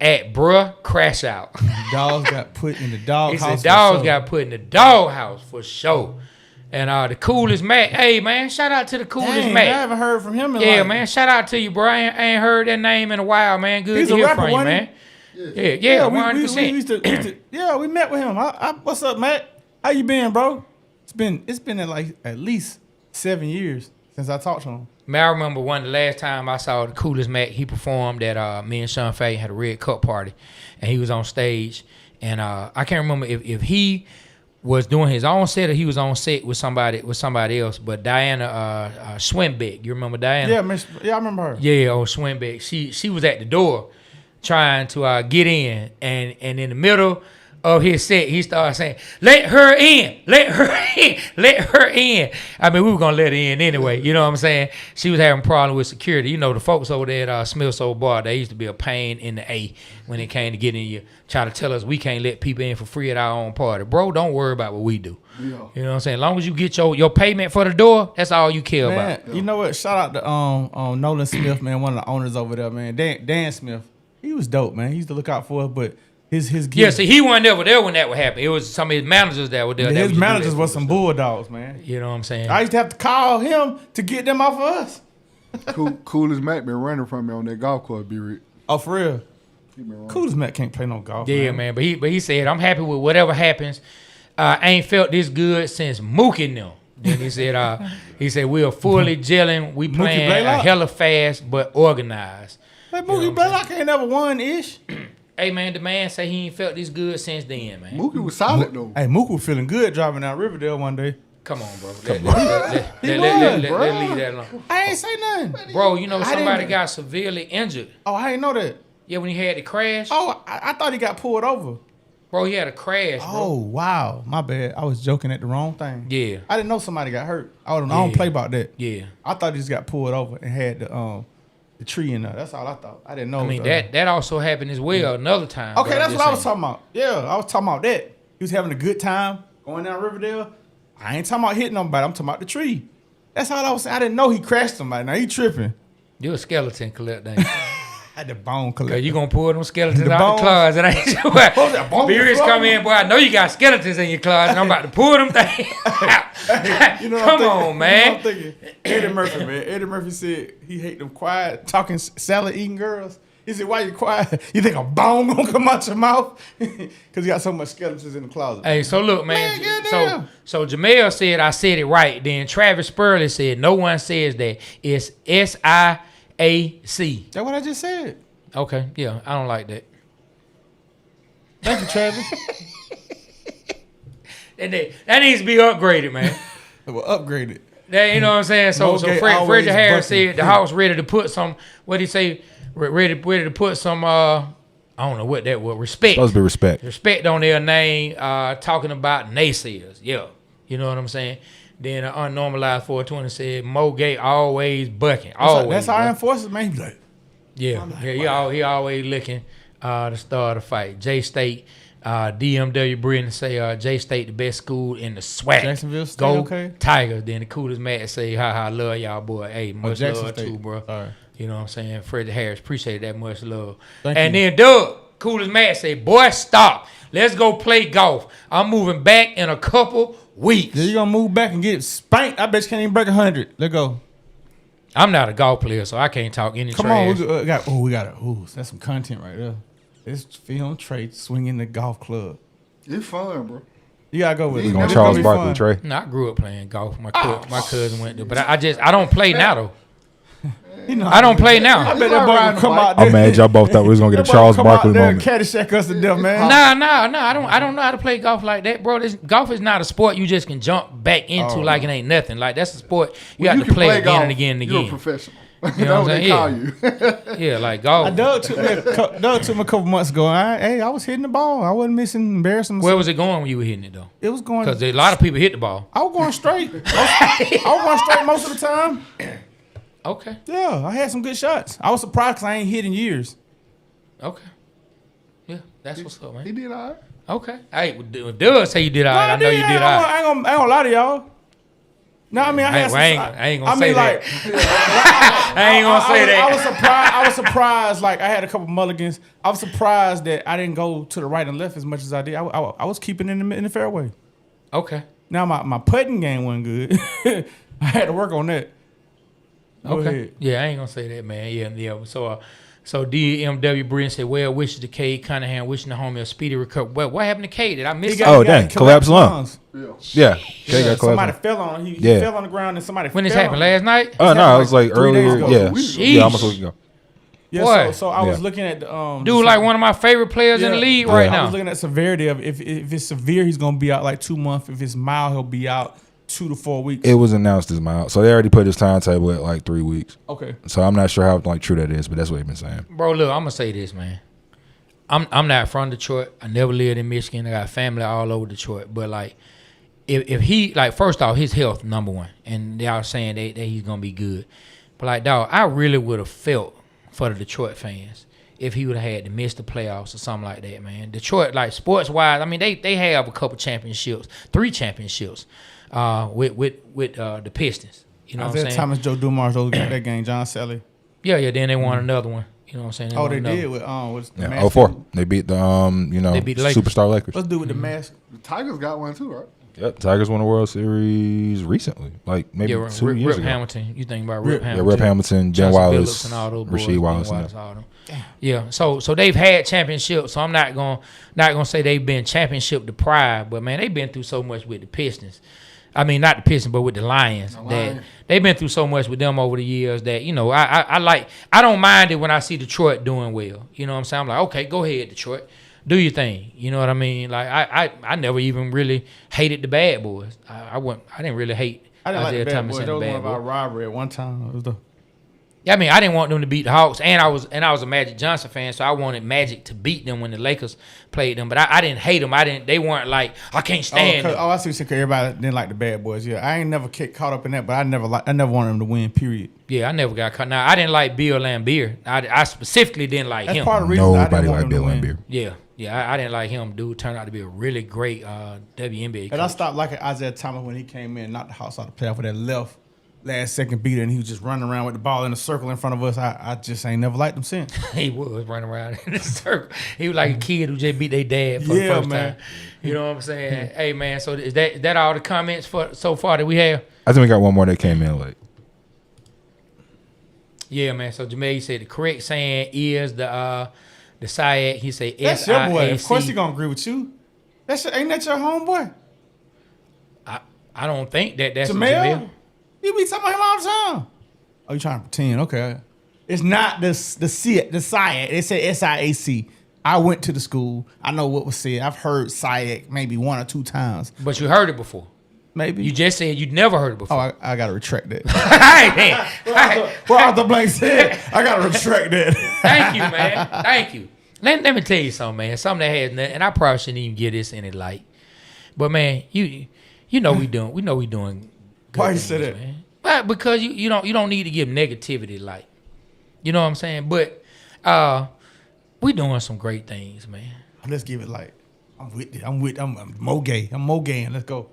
@Crash Out. Dogs got put in the dog He house. said dogs got put in the dog house for sure. And the coolest Mac. Hey man, shout out to the coolest Dang, I Mac. haven't heard from him in Yeah, like, man. Shout out to you, bro. I ain't heard that name in a while, man. Good He's to a hear rapper, from you, wasn't man. he? Yeah, we 100%. used to yeah, we met with him. What's up, Matt? How you been, bro? It's been at least 7 years since I talked to him. Man, I remember the last time I saw the coolest Mac, he performed at me and Sean Faye had a Red Cup party, and he was on stage, and I can't remember if he was doing his own set or he was on set with somebody else. But Diana Swinbeck, you remember Diana? Yeah, I remember her. Yeah, Swinbeck. She was at the door trying to get in, and in the middle of his set, he started saying, let her in, let her in, let her in. I mean, we were going to let her in anyway, you know what I'm saying? She was having a problem with security. You know, the folks over there at Smith's Old Bar, they used to be a pain in the A when it came to getting you, trying to tell us we can't let people in for free at our own party. Bro, don't worry about what we do. Yeah. You know what I'm saying? As long as you get your payment for the door, that's all you care Man, about. you know what? Shout out to Nolan Smith, man, one of the owners over there, man. Dan Smith. He was dope, man. He used to look out for us, but his Yeah, see, he wasn't ever there when that would happen. It was some of his managers that were there. his managers were some bulldogs, man. You know what I'm saying? I used to have to call him to get them off of us. Coolest Mac been running from me on that golf course, be Rick. Oh, for real? He been running. Coolest Matt can't play no golf. Yeah, man. But he said, I'm happy with whatever happens. I ain't felt this good since Mookie and them. Then he said we are fully gelling. We playing Blaylock? hella fast but organized. Hey, Mookie Blaylock ain't never won ish. Hey man, the man say he ain't felt this good since then, man. Mookie was solid though. Hey, Mookie was feeling good driving down Riverdale one day. Come on, bro. Let's leave that alone. I ain't say nothing. Bro, you know I somebody didn't- got severely injured. Oh, I didn't know that. Yeah, when he had the crash. Oh, I thought he got pulled over. Bro, he had a crash, bro. Oh, wow. My bad. I was joking at the wrong thing. Yeah. I didn't know somebody got hurt. I don't play about that. Yeah. I thought he just got pulled over and had the tree in there. That's all I thought. I didn't know. I mean, that also happened as well another time. Okay, bro. that's I'm what I just was saying. talking about. Yeah, I was talking about that. He was having a good time going down Riverdale. I ain't talking about hitting nobody. I'm talking about the tree. That's all I was saying. I didn't know he crashed somebody. Now he tripping. You a skeleton collector, ain't you? Had the bone Cause collector. you gonna pull them skeletons The out bones? the closet, ain't you? What's that, bone Beerus floor? come in, boy. I know you got skeletons in your closet. I'm about to pull them things out. You know what Come I'm on, thinking? man. You know what I'm thinking? Eddie Murphy, man. Eddie Murphy said he hate them quiet, talking, salad eating girls. He said, why you quiet? You think a bone gonna come out your mouth? Because you got so much skeletons in the closet. Hey, so look, man. Man, goddamn. So Jamel said I said it right. Then Travis Spurley said no one says that. It's SIAC. That's what I just said. Okay, yeah, I don't like that. Thank you, Travis. That needs to be upgraded, man. We'll upgrade it. That, you know what I'm saying? So Mulgate Fred always Harris bucking. said the house ready to put some. What he say? Ready to put some. I don't know what that was. Respect. Supposed to be respect. Respect on their name. Talking about naysayers. Yeah, you know what I'm saying. Then unnormalized 420 said Mulgate always bucking. Always. That's our bro. enforcers, man. He be like, Yeah. He always looking to start a fight. J State. DMW Britain say J State the best school in the SWAC. Jacksonville State, Go okay. Tigers. Then the coolest Matt say, ha, love y'all, boy. Hey, much Jackson love State. too, bro. All right. You know what I'm saying? Freddie Harris, appreciate that much love. Thank and you. then Doug, coolest Matt say, boy, stop. Let's go play golf. I'm moving back in a couple weeks. yeah, you gonna move back and get spanked. I bet you can't even break 100. Let's go. I'm not a golf player, so I can't talk any Come trash. on, we got that's some content right there. It's film Trey swinging the golf club. It's fun, bro. You gotta go with We it. Going It's Charles gonna be Barkley, fun. Trey. No, I grew up playing golf. My cousin went to, but I don't play now though. You know, I don't play I now. bet that boy riding would come the bike. out there. I'm mad y'all both thought we was gonna get a That boy Charles come out Barkley there and moment. Caddyshack us to death, man. Nah. I don't know how to play golf like that, bro. Golf is not a sport you just can jump back into like it ain't nothing. Like that's a sport you When have to can play again golf, and again and You're a again. professional. You know what I'm That's saying? what they call you. Yeah, like golf. Doug took me a couple months ago. I was hitting the ball. I wasn't missing, embarrassing myself. Where was it going when you were hitting it though? It was going. Because a lot of people hit the ball. I was going straight. I was going straight most of the time. Okay. Yeah, I had some good shots. I was surprised because I ain't hit in years. Okay. Yeah, that's what's up, He man. did all right. Okay. Hey, if Doug say you did all right, I know you did all right. I ain't gonna lie to y'all. No, I mean I had some. I ain't gonna I say mean, that. like, I ain't gonna say that. I was surprised. I was surprised. Like I had a couple mulligans. I was surprised that I didn't go to the right and left as much as I did. I was keeping in the fairway. Okay. Now my putting game wasn't good. I had to work on that. Go Okay. ahead. Yeah, I ain't gonna say that, man. Yeah. So DMW Brian said, well, wishes to Cade Cunningham, wishing the homie a speedy recovery. Well, what happened to Cade? Did I miss it? Oh, dang, collapsed lungs. Yeah, Kay got Somebody collapsed. fell on him. He Yeah. fell on the ground and somebody When this fell happened? on him. Last night? Oh no, happened it was like 3 days earlier. ago. Yeah, Sheesh. yeah, almost a week ago. Yeah, Boy. so I was Yeah. looking at the Dude, like one of my favorite players in the league right I now. was looking at severity of if it's severe, he's gonna be out like 2 months. If it's mild, he'll be out 2 to 4 weeks. It was announced as mild, so they already put his timetable at like 3 weeks. Okay. So I'm not sure how like true that is, but that's what they've been saying. Bro, look, I'm gonna say this, man. I'm not from Detroit. I never lived in Michigan. I got family all over Detroit. But like, if he like, first off, his health number one, and they are saying that he's gonna be good. But like, dog, I really would have felt for the Detroit fans if he would have had to miss the playoffs or something like that, man. Detroit, like sports wise, I mean, they have a couple championships, 3 championships, with the Pistons. You know what I'm Isaiah saying? Thomas, Joe Dumars, those that game, John Sally. Yeah. Then they won another one. You know what I'm saying? Oh, won they another did one. with the Yeah, mask. 04. They beat the They beat the Lakers. superstar Lakers. Let's do with the mask. The Tigers got one too, right? Yep, Tigers won the World Series recently, like maybe Yeah, 2 years Rip ago. Hamilton. You think about Rip Yeah, Hamilton? Yeah, Rip Hamilton, Ben Johnson Wallace, Billups and all those boys, Rasheed Ben Wallace. Wallace, all them. Yeah, so they've had championships. So I'm not gonna say they've been championship deprived, but man, they've been through so much with the Pistons. I mean, not the Pistons, but with the Lions. That they've been through so much with them over the years that, you know, I don't mind it when I see Detroit doing well. You know what I'm saying? I'm like, okay, go ahead, Detroit. Do your thing. You know what I mean? Like I never even really hated the bad boys. I didn't really hate I didn't like Isaiah the bad Thomas boys. and There the was one bad about boys. robbery at one time. It was the Yeah, I mean, I didn't want them to beat the Hawks, and I was a Magic Johnson fan, so I wanted Magic to beat them when the Lakers played them. But I didn't hate them. They weren't like, I can't stand them. I see what you say. Everybody didn't like the bad boys. Yeah, I ain't never caught up in that, but I never wanted them to win. Period. Yeah, I never got caught. Now, I didn't like Bill Laimbeer. I specifically didn't like That's him. part of the reason I Nobody didn't want like them Bill to win. Laimbeer. Yeah, I didn't like him. Dude turned out to be a really great WNBA And I coach. stopped liking Isaiah Thomas when he came in, knocked the house out of the playoff with that last second beater, and he was just running around with the ball in a circle in front of us. I just ain't never liked him since. He was running around in the circle. He was like a kid who just beat their dad for the Yeah, first man. time. You know what I'm saying? Hey, man, so is that all the comments for so far that we have? I think we got one more that came in late. Yeah, man. So Jamel said the correct saying is the SIAC. He said That's your boy. Of SIAC. course he gonna agree with you. Ain't that your homeboy? I don't think that's Jamel? Jamel. You be talking about him all the time. Oh, you trying to pretend? Okay. It's not the SIAC. It said SIAC. I went to the school. I know what was said. I've heard SIAC maybe 1 or 2 times. But you heard it before. Maybe. You just said you'd never heard it Oh, before. I gotta retract that. Hey, Well, Arthur Blank said, I gotta retract that. thank you, man. Thank you. Let me tell you something, man. Something that has nothing, and I probably shouldn't even give this any light. But man, you know we doing good Why you things, say that? man. Well, because you don't need to give negativity light. You know what I'm saying? But we doing some great things, man. Let's give it like, I'm more gay. I'm more gay. Let's go.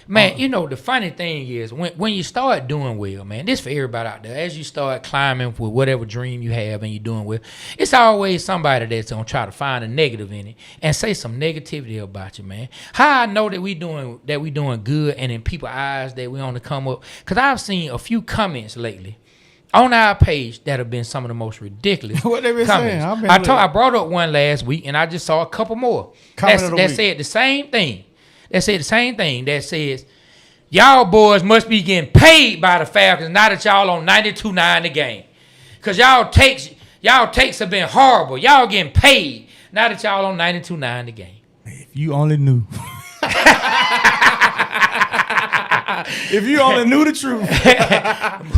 Man, you know, the funny thing is when you start doing well, man, this for everybody out there, as you start climbing with whatever dream you have and you're doing well, it's always somebody that's going to try to find a negative in it and say some negativity about you, man. How I know that we doing good and in people's eyes that we on the come up, because I've seen a few comments lately on our page that have been some of the most ridiculous What they been saying? comments. I brought up one last week, and I just saw a couple more that said the same thing. That says, y'all boys must be getting paid by the Falcons now that y'all on 92-9 the game. Because y'all takes have been horrible. Y'all getting paid now that y'all on 92-9 the game. If you only knew. If you only knew the truth.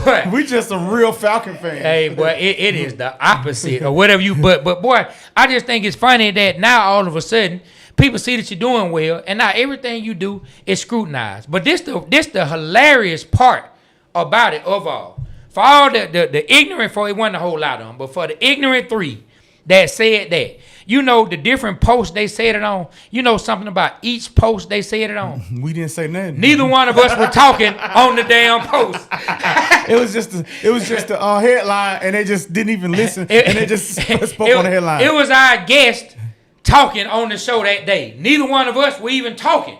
But, we just some real Falcon fans. hey, boy, it is the opposite or whatever you. But boy, I just think it's funny that now all of a sudden people see that you're doing well, and now everything you do is scrutinized. But this the hilarious part about it of all. For all the ignorant folk, it wasn't a whole lot of them, but for the ignorant three that said that, you know the different posts they said it on. You know something about each post they said it on. We didn't say nothing. Neither one of us were talking on the damn post. It was just a headline, and they just didn't even listen, and they just spoke on the headline. It was our guest talking on the show that day. Neither one of us were even talking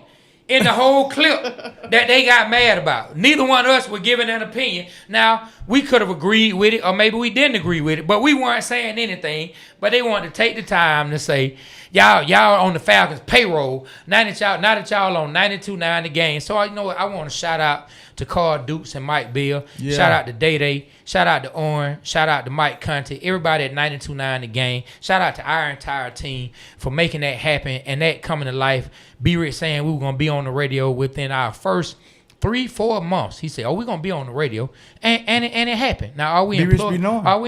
in the whole clip that they got mad about. Neither one of us were giving an opinion. Now, we could have agreed with it, or maybe we didn't agree with it, but we weren't saying anything. But they wanted to take the time to say, y'all on the Falcons payroll, now that y'all on 92-9 the game. So, I want to shout out to Carl Dukes and Mike Bill. Yeah. Shout out to Day. Shout out to Oren. Shout out to Mike Conte. Everybody at 92-9 the game. Shout out to our entire team for making that happen and that coming to life. B-Rick saying we were going to be on the radio within our first 3-4 months. He said, we're going to be on the radio. And it happened. Now, are we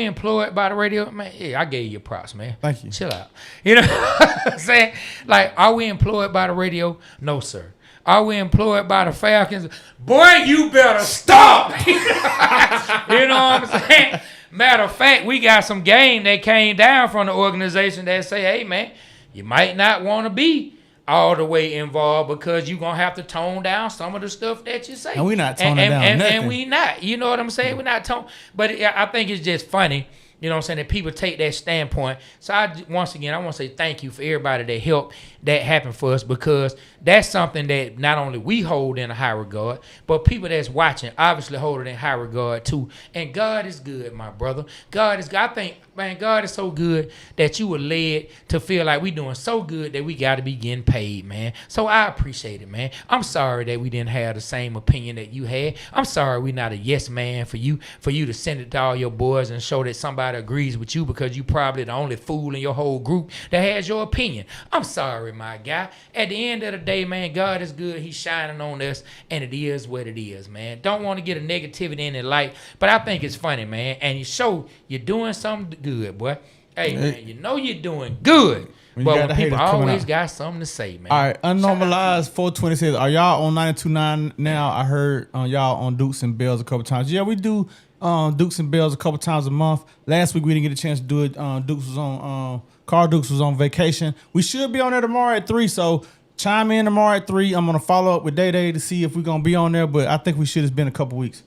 employed by the radio? Man, yeah, I gave you props, man. Thank you. Chill out. You know what I'm saying? Like, are we employed by the radio? No, sir. Are we employed by the Falcons? Boy, you better stop. You know what I'm saying? Matter of fact, we got some game that came down from the organization that say, hey, man, you might not want to be all the way involved because you're going to have to tone down some of the stuff that you say. And we're not toning down nothing. And we not. You know what I'm saying? We're not toning. But I think it's just funny, you know what I'm saying, that people take that standpoint. So, once again, I want to say thank you for everybody that helped that happen for us, because that's something that not only we hold in a high regard, but people that's watching obviously hold it in high regard too. And God is good, my brother. God is good. I think, man, God is so good that you were led to feel like we doing so good that we got to be getting paid, man. So I appreciate it, man. I'm sorry that we didn't have the same opinion that you had. I'm sorry we're not a yes man for you to send it to all your boys and show that somebody agrees with you because you probably the only fool in your whole group that has your opinion. I'm sorry, my guy. At the end of the day, man, God is good. He's shining on us, and it is what it is, man. Don't want to get a negativity in the light, but I think it's funny, man. And you show you're doing something good, boy. Hey, man, you know you're doing good. But when people always got something to say, man. All right, Unnormalized 420 says, are y'all on 92.9 now? I heard y'all on Dukes and Bells a couple times. Yeah, we do Dukes and Bells a couple times a month. Last week we didn't get a chance to do it. Dukes was on Carl Dukes was on vacation. We should be on there tomorrow at 3, so chime in tomorrow at 3. I'm going to follow up with Day to see if we're going to be on there, but I think we should. It's been a couple weeks.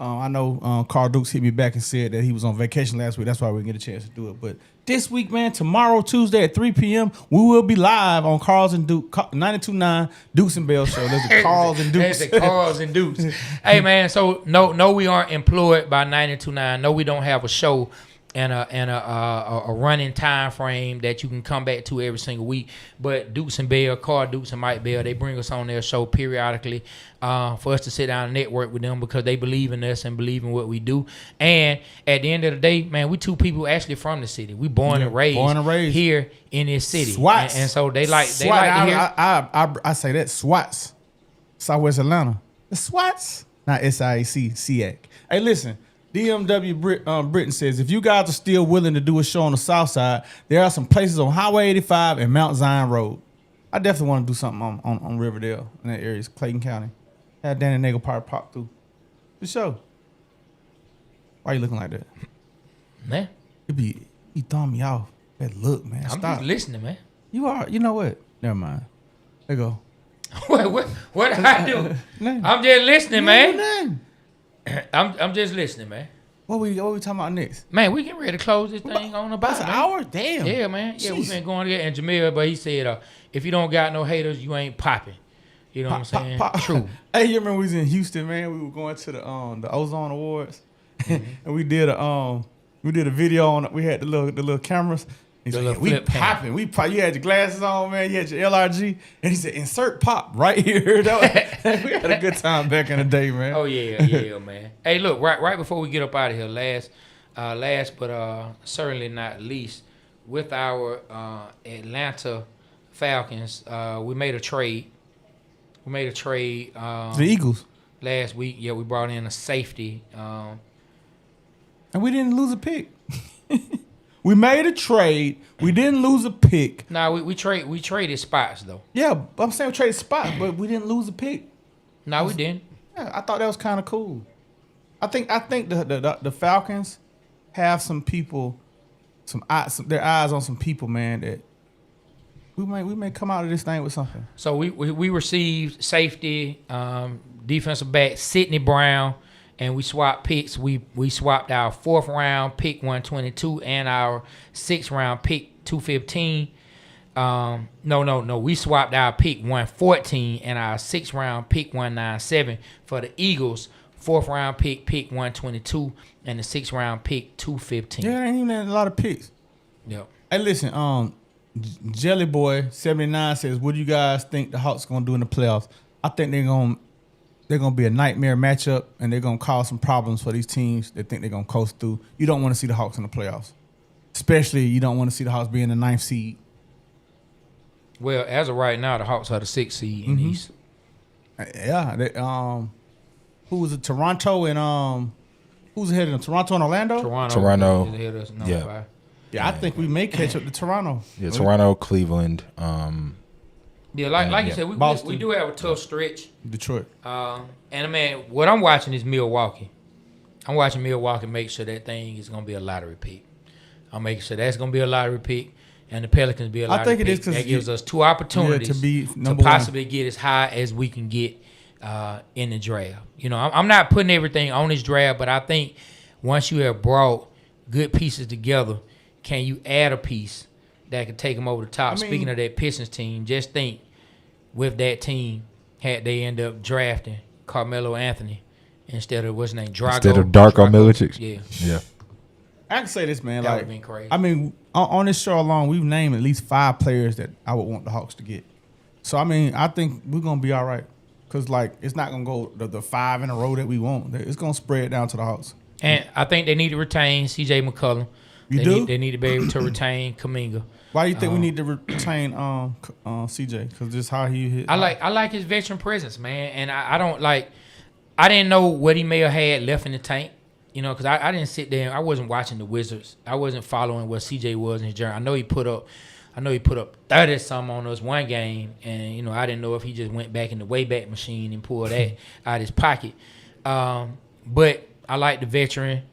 I know Carl Dukes hit me back and said that he was on vacation last week. That's why we didn't get a chance to do it. But this week, man, tomorrow, Tuesday at 3 p.m., we will be live on Carl's and Duke, 92.9 Dukes and Bell show. There's the Carl's and Dukes. There's the Carl's and Dukes. Hey, man, so no, we aren't employed by 92.9. No, we don't have a show and a running time frame that you can come back to every single week. But Dukes and Bell, Carl Dukes and Mike Bell, they bring us on their show periodically for us to sit down and network with them because they believe in us and believe in what we do. And at the end of the day, man, we two people actually from the city. We born and raised here in this city. SWATs. And so they like to hear. I say that SWATs, Southwest Atlanta. The SWATs, not SIAC, SEAC. Hey, listen. DMW Britain says, if you guys are still willing to do a show on the south side, there are some places on Highway 85 and Mount Zion Road. I definitely want to do something on Riverdale in that area, Clayton County. Have Danny Nagel pop through the show. Why are you looking like that? Man. You throwing me off. That look, man. I'm Stop. just listening, man. You are. You know what? Never mind. There you go. What did I do? I'm just listening, man. I'm just listening, man. What we talking about next? Man, we getting ready to close this thing on about an hour? Damn. Yeah, man. Yeah, we've been going there. And Jamil, but he said, if you don't got no haters, you ain't popping. You know what I'm saying? True. Hey, you remember we was in Houston, man? We were going to the Ozone Awards, and we did a video on. We had the little cameras. He said, little we flip cam. popping. You had your glasses on, man. You had your LRG, and he said, insert pop right here. We had a good time back in the day, man. Oh yeah, man. Hey, look, right before we get up out of here, last but certainly not least, with our Atlanta Falcons, we made a trade. The Eagles, last week. Yeah, we brought in a safety. and we didn't lose a pick. We made a trade. We didn't lose a pick. Nah, we traded spots though. Yeah, I'm saying we traded spot, but we didn't lose a pick. No, we didn't. Yeah, I thought that was kind of cool. I think the Falcons have some people, their eyes on some people, man. That we may come out of this thing with something. So we received safety, defensive back Sidney Brown, and we swapped picks. We swapped our 4th round pick 122 and our 6th round pick 215. No. We swapped our pick 114 and our 6th round pick 197 for the Eagles 4th round pick 122 and the 6th round pick 215. Yeah, there ain't even a lot of picks. Yep. Hey, listen, Jelly Boy 79 says, "What do you guys think the Hawks gonna do in the playoffs?" I think they're gonna be a nightmare matchup, and they're gonna cause some problems for these teams that think they're gonna coast through. You don't want to see the Hawks in the playoffs, especially you don't want to see the Hawks being the 9th seed. Well, as of right now, the Hawks are the 6th seed in the East. Yeah, they, who was it? Toronto and who's ahead of them? Toronto and Orlando. Toronto. is ahead of us, number Yeah. 5. Yeah, I think we may catch up to Toronto. Yeah, Toronto, Cleveland. Yeah, like you said, we Boston. do have a tough stretch. Detroit. And man, what I'm watching is Milwaukee. I'm watching Milwaukee make sure that thing is going to be a lottery pick. I'm making sure that's going to be a lottery pick, and the Pelicans be a lottery think it pick. is 'cause that gives us 2 opportunities to be to number one. possibly get as high as we can get in the draft. You know, I'm not putting everything on this draft, but I think once you have brought good pieces together, can you add a piece that could take them over the top? Speaking of that Pistons team, just think with that team, had they end up drafting Carmelo Anthony instead of what's his name, Drago. Instead of Darko Milicic. Yeah. I can say this, man. That like, would've been crazy. I mean, on this show alone, we've named at least 5 players that I would want the Hawks to get. So I mean, I think we're gonna be all right. Cause like it's not gonna go the 5 in a row that we want. It's gonna spread down to the Hawks. And I think they need to retain C.J. McCollum. They need to be able to retain Kuminga. Why do you think we need to retain CJ? Because just how he hit. I like his veteran presence, man. And I don't like. I didn't know what he may have had left in the tank, you know, because I didn't sit there. I wasn't watching the Wizards. I wasn't following what CJ was in his journey. I know he put up 30 something on us one game, and you know I didn't know if he just went back in the Wayback Machine and pulled that out of his pocket. But I like the veteran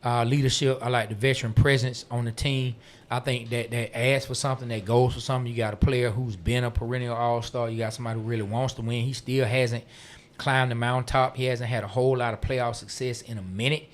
leadership. I like the veteran presence on the team. I think that adds for something, that goes for something. You got a player who's been a perennial all-star. You got somebody who really wants to win. He still hasn't climbed the mountaintop. He hasn't had a whole lot of playoff success in a minute.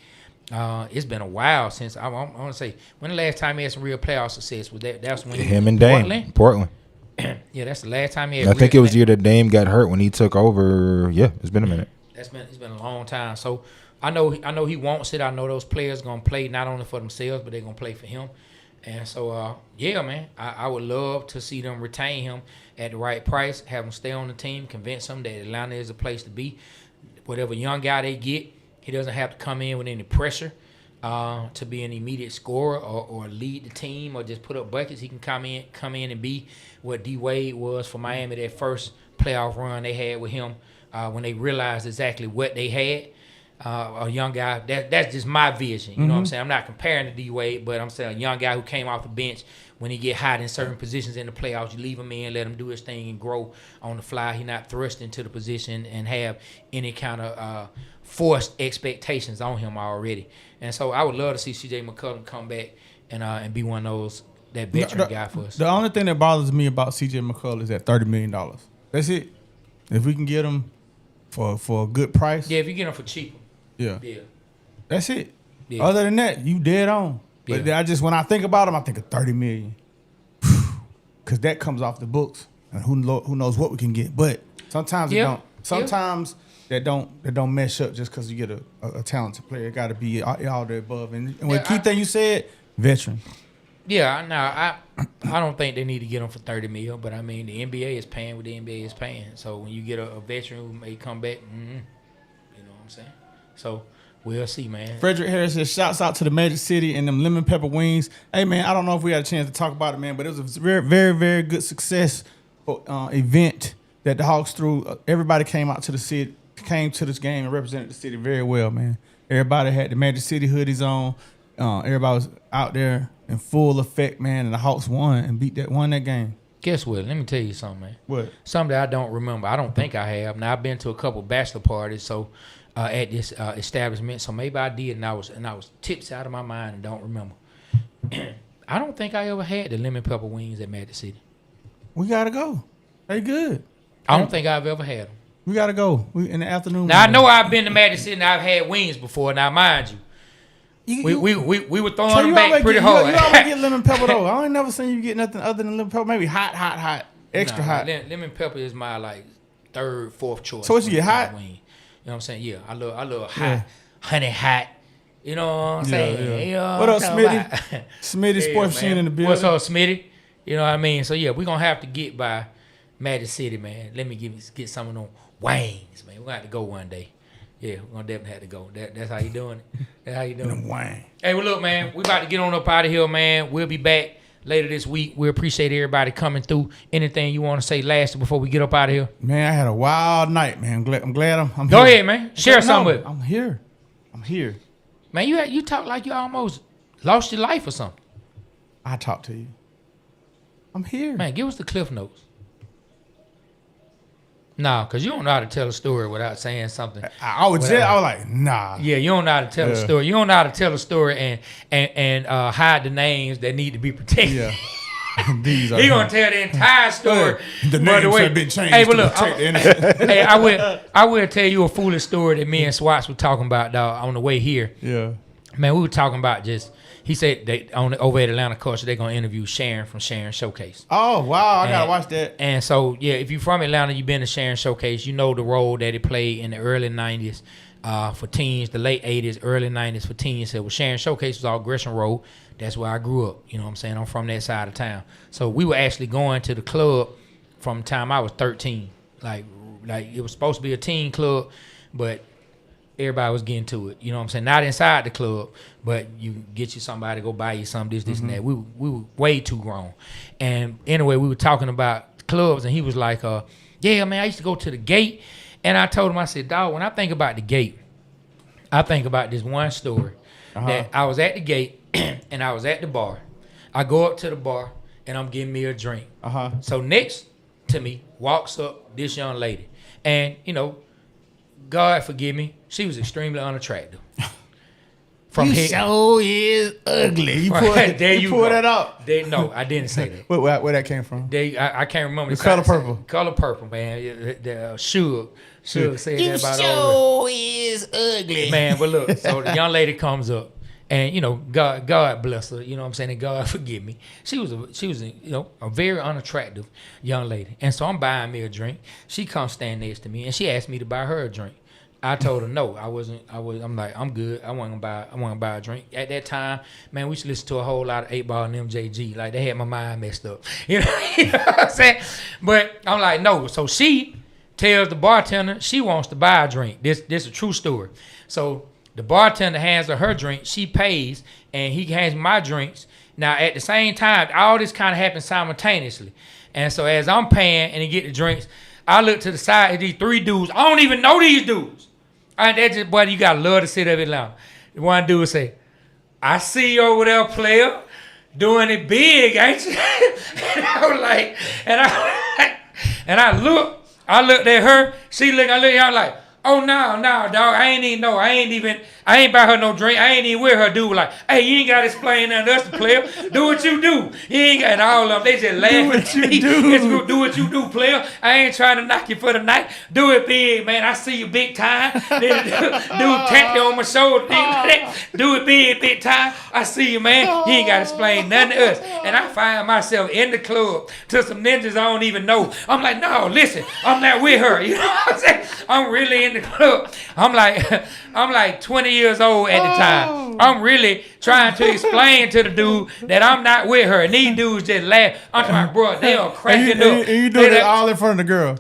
It's been a while since I want to say when the last time he had some real playoff success was that. That's when Him and Dame. Portland. Yeah, that's the last time he had. I think it was the year that Dame got hurt when he took over. Yeah, it's been a minute. It's been a long time. So I know he wants it. I know those players gonna play not only for themselves, but they're gonna play for him. And so yeah, man, I would love to see them retain him at the right price, have him stay on the team, convince them that Atlanta is a place to be. Whatever young guy they get, he doesn't have to come in with any pressure to be an immediate scorer or lead the team or just put up buckets. He can come in and be what D Wade was for Miami, that first playoff run they had with him when they realized exactly what they had. A young guy, that's just my vision. You know what I'm saying? I'm not comparing to D Wade, but I'm saying a young guy who came off the bench when he get hot in certain positions in the playoffs, you leave him in, let him do his thing and grow on the fly. He not thrust into the position and have any kind of forced expectations on him already. And so I would love to see C.J. McCollum come back and be one of those, that veteran guy for us. The only thing that bothers me about C.J. McCollum is that $30 million. That's it. If we can get him for a good price. Yeah, if you get him for cheaper. Yeah. Yeah. That's it. Yeah. Other than that, you dead on. But Yeah. when I think about him, I think of $30 million. Because that comes off the books. And who knows what we can get. But sometimes it Yeah. don't. Sometimes that don't mesh up just because you get a talented player. It got to be all the above. And what Yeah, key thing you said, veteran. Yeah, no, I don't think they need to get him for $30 million, but I mean the NBA is paying what the NBA is paying. So when you get a veteran who may come back, you know what I'm saying. So we'll see, man. Frederick Harris says, shouts out to the Magic City and them lemon pepper wings. Hey, man, I don't know if we had a chance to talk about it, man, but it was a very, very, very good success event that the Hawks threw. Everybody came out to the city, came to this game and represented the city very well, man. Everybody had the Magic City hoodies on. Everybody was out there in full effect, man, and the Hawks won that game. Guess what? Let me tell you something, man. What? Something that I don't remember. I don't think I have. Now I've been to a couple bachelor parties, so at this establishment, so maybe I did, and I was tips out of my mind and don't remember. I don't think I ever had the lemon pepper wings at Magic City. We gotta go. They good. I don't think I've ever had them. We gotta go. We in the afternoon. Now I know I've been to Magic City and I've had wings before. Now mind you. We were throwing them back pretty hard. You always get lemon pepper though. I ain't never seen you get nothing other than lemon pepper. Maybe hot, extra hot. Lemon pepper is my like third, fourth choice. So what you get hot? Wing. You know what I'm saying? Yeah, I love hot, honey hot. You know what I'm saying? Yeah. You know what up, I'm talking Smitty? about? Smitty Sports Machine in the building. What's up, Smitty? You know what I mean? So yeah, we're gonna have to get by Magic City, man. Let me get some of them wings, man. We're gonna have to go one day. Yeah, we're gonna definitely have to go. That's how you doing it. That's how you doing it. Hey, well, look, man, we about to get on up out of here, man. We'll be back later this week. We appreciate everybody coming through. Anything you want to say last before we get up out of here? Man, I had a wild night, man. I'm glad I'm Go here. ahead, man. Share something with me. I'm here. Man, you talk like you almost lost your life or something. I talk to you. I'm here. Man, give us the Cliff Notes. Nah, because you don't know how to tell a story without saying something. I was like, nah. Yeah, you don't know how to tell a story. You don't know how to tell a story and hide the names that need to be protected. Yeah. He gonna tell the entire story. The names have been changed hey, but to look, protect the innocent. hey, I will tell you a foolish story that me and Swats were talking about, dog, on the way here. Yeah. Man, we were talking about he said they over at Atlanta Culture, they're gonna interview Sharon from Sharon Showcase. Oh wow, I gotta watch that. And so yeah, if you're from Atlanta, you've been to Sharon Showcase, you know the role that it played in the early 90s for teens, the late 80s, early 90s for teens. So Sharon Showcase was all Gresham Road. That's where I grew up. You know what I'm saying? I'm from that side of town. So we were actually going to the club from the time I was 13. Like it was supposed to be a teen club, but everybody was getting to it. You know what I'm saying? Not inside the club, but you get you somebody to go buy you something, this, and that. We were way too grown. And anyway, we were talking about clubs, and he was like, yeah, man, I used to go to the Gate. And I told him, I said, dog, when I think about the Gate, I think about this one story. That I was at the Gate, and I was at the bar. I go up to the bar, and I'm getting me a drink. So next to me walks up this young lady. And, you know, God forgive me, she was extremely unattractive. So is ugly. You pulled that out. No, I didn't say that. Where that came from? I can't remember. The color purple. Color purple, man. Suge said that about so is ugly. Man, but look, so the young lady comes up, and you know, God bless her. You know what I'm saying? And God forgive me. She was a very unattractive young lady, and so I'm buying me a drink. She comes stand next to me, and she asked me to buy her a drink. I told her no. I'm like, I'm good. I wasn't gonna buy a drink. At that time, man, we used to listen to a whole lot of 8-Ball and MJG. Like they had my mind messed up. You know what I'm saying? But I'm like, no. So she tells the bartender she wants to buy a drink. This is a true story. So the bartender hands her drink. She pays, and he hands me my drinks. Now at the same time, all this kind of happened simultaneously. And so as I'm paying and he get the drinks, I look to the side of these three dudes. I don't even know these dudes. That's just, boy, you gotta love the city of Atlanta. The one dude say, I see you over there, player, doing it big, ain't you? And I was like, and I looked at her, she looked, I looked at her like, oh no, dog, I ain't buy her no drink, I ain't even with her, dude. Like, hey, you ain't gotta explain nothing to us, the player. Do what you do. You ain't got, and all of them, they just laughing. Do what you do, player. I ain't trying to knock you for the night. Do it big, man. I see you big time. Dude, tap you on my shoulder. Do it big time. I see you, man. You ain't gotta explain nothing to us. And I find myself in the club to some ninjas I don't even know. I'm like, no, listen, I'm not with her. You know what I'm saying? I'm really in in the club. I'm like 20 years old at the time. I'm really trying to explain to the dude that I'm not with her. And these dudes just laugh. I'm like, bro, they are cracking up. And you doing it all in front of the girl.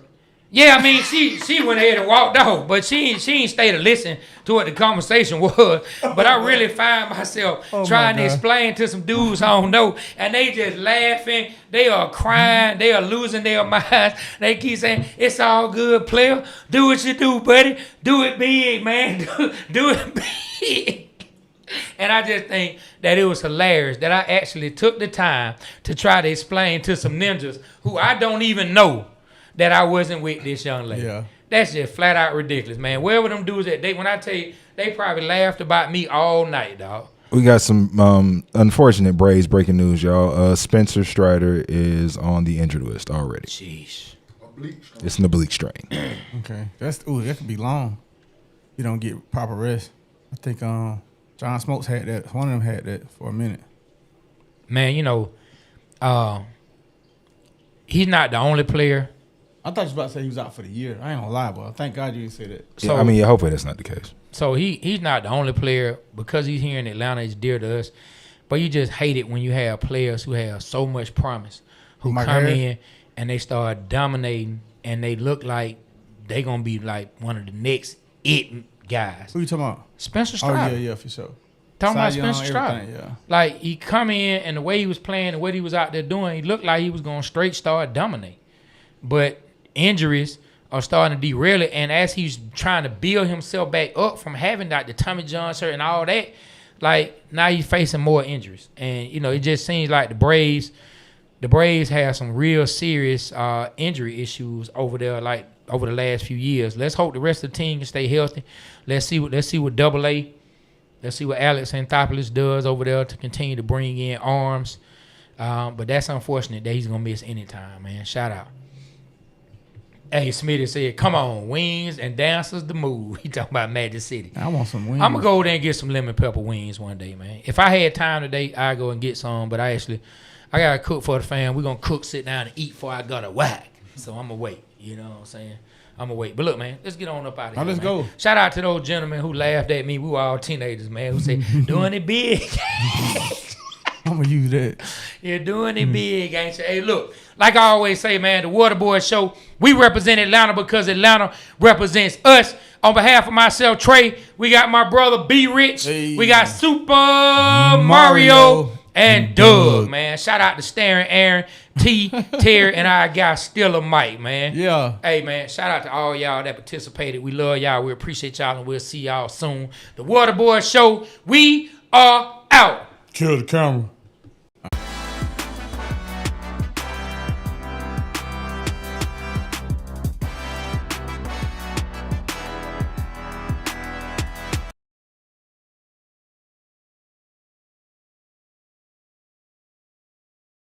Yeah, I mean, she went ahead and walked off, but she ain't stayed to listen to what the conversation was. But I really find myself trying to explain to some dudes I don't know, and they just laughing. They are crying. They are losing their minds. They keep saying, "It's all good, player. Do what you do, buddy. Do it big, man. Do it big." And I just think that it was hilarious that I actually took the time to try to explain to some ninjas who I don't even know that I wasn't with this young lady. Yeah. That's just flat out ridiculous, man. Wherever them dudes at, when I tell you, they probably laughed about me all night, dog. We got some unfortunate Braves breaking news, y'all. Spencer Strider is on the injured list already. Jeez. It's an oblique strain. Okay. That could be long. You don't get proper rest. I think John Smokes had that. One of them had that for a minute. Man, he's not the only player. I thought you was about to say he was out for the year. I ain't gonna lie, but thank God you didn't say that. So, Hopefully that's not the case. So he's not the only player because he's here in Atlanta. It's dear to us, but you just hate it when you have players who have so much promise, who come in and they start dominating and they look like they gonna be like one of the next guys. Who you talking about? Spencer Strider. Oh yeah, for sure. Talking about Cy Young, Spencer Strider. yeah. Like he come in and the way he was playing and what he was out there doing, he looked like he was gonna straight start dominate, but injuries are starting to derail it, and as he's trying to build himself back up from having like the Tommy John shirt and all that, like now he's facing more injuries, and it just seems like the Braves have some real serious injury issues over there, like over the last few years. Let's hope the rest of the team can stay healthy. Let's see what Double A, let's see what Alex Anthopoulos does over there to continue to bring in arms. But that's unfortunate that he's gonna miss any time, man. Shout out. Hey, Smitty said, "Come on, wings and dancers the move." He talking about Magic City. I want some wings. I'm gonna go there and get some lemon pepper wings one day, man. If I had time today, I'd go and get some. But I gotta cook for the fam. We're gonna cook, sit down, and eat before I gotta whack. So I'm gonna wait. You know what I'm saying? I'm gonna wait. But look, man, let's get on up out of here. Let's man. go. Shout out to those gentlemen who laughed at me. We were all teenagers, man. Who said, "Doing it big." I'm gonna use that. You're doing it big, ain't you? Hey, look, like I always say, man, the Waterboy Show, we represent Atlanta because Atlanta represents us. On behalf of myself, Trey, we got my brother B Rich, we got Super Mario and Doug, man. Shout out to Staring Aaron, T, Terry, and our guy Stiller Mike, man. Yeah. Hey, man, shout out to all y'all that participated. We love y'all. We appreciate y'all, and we'll see y'all soon. The Waterboy Show, we are out. Kill the camera.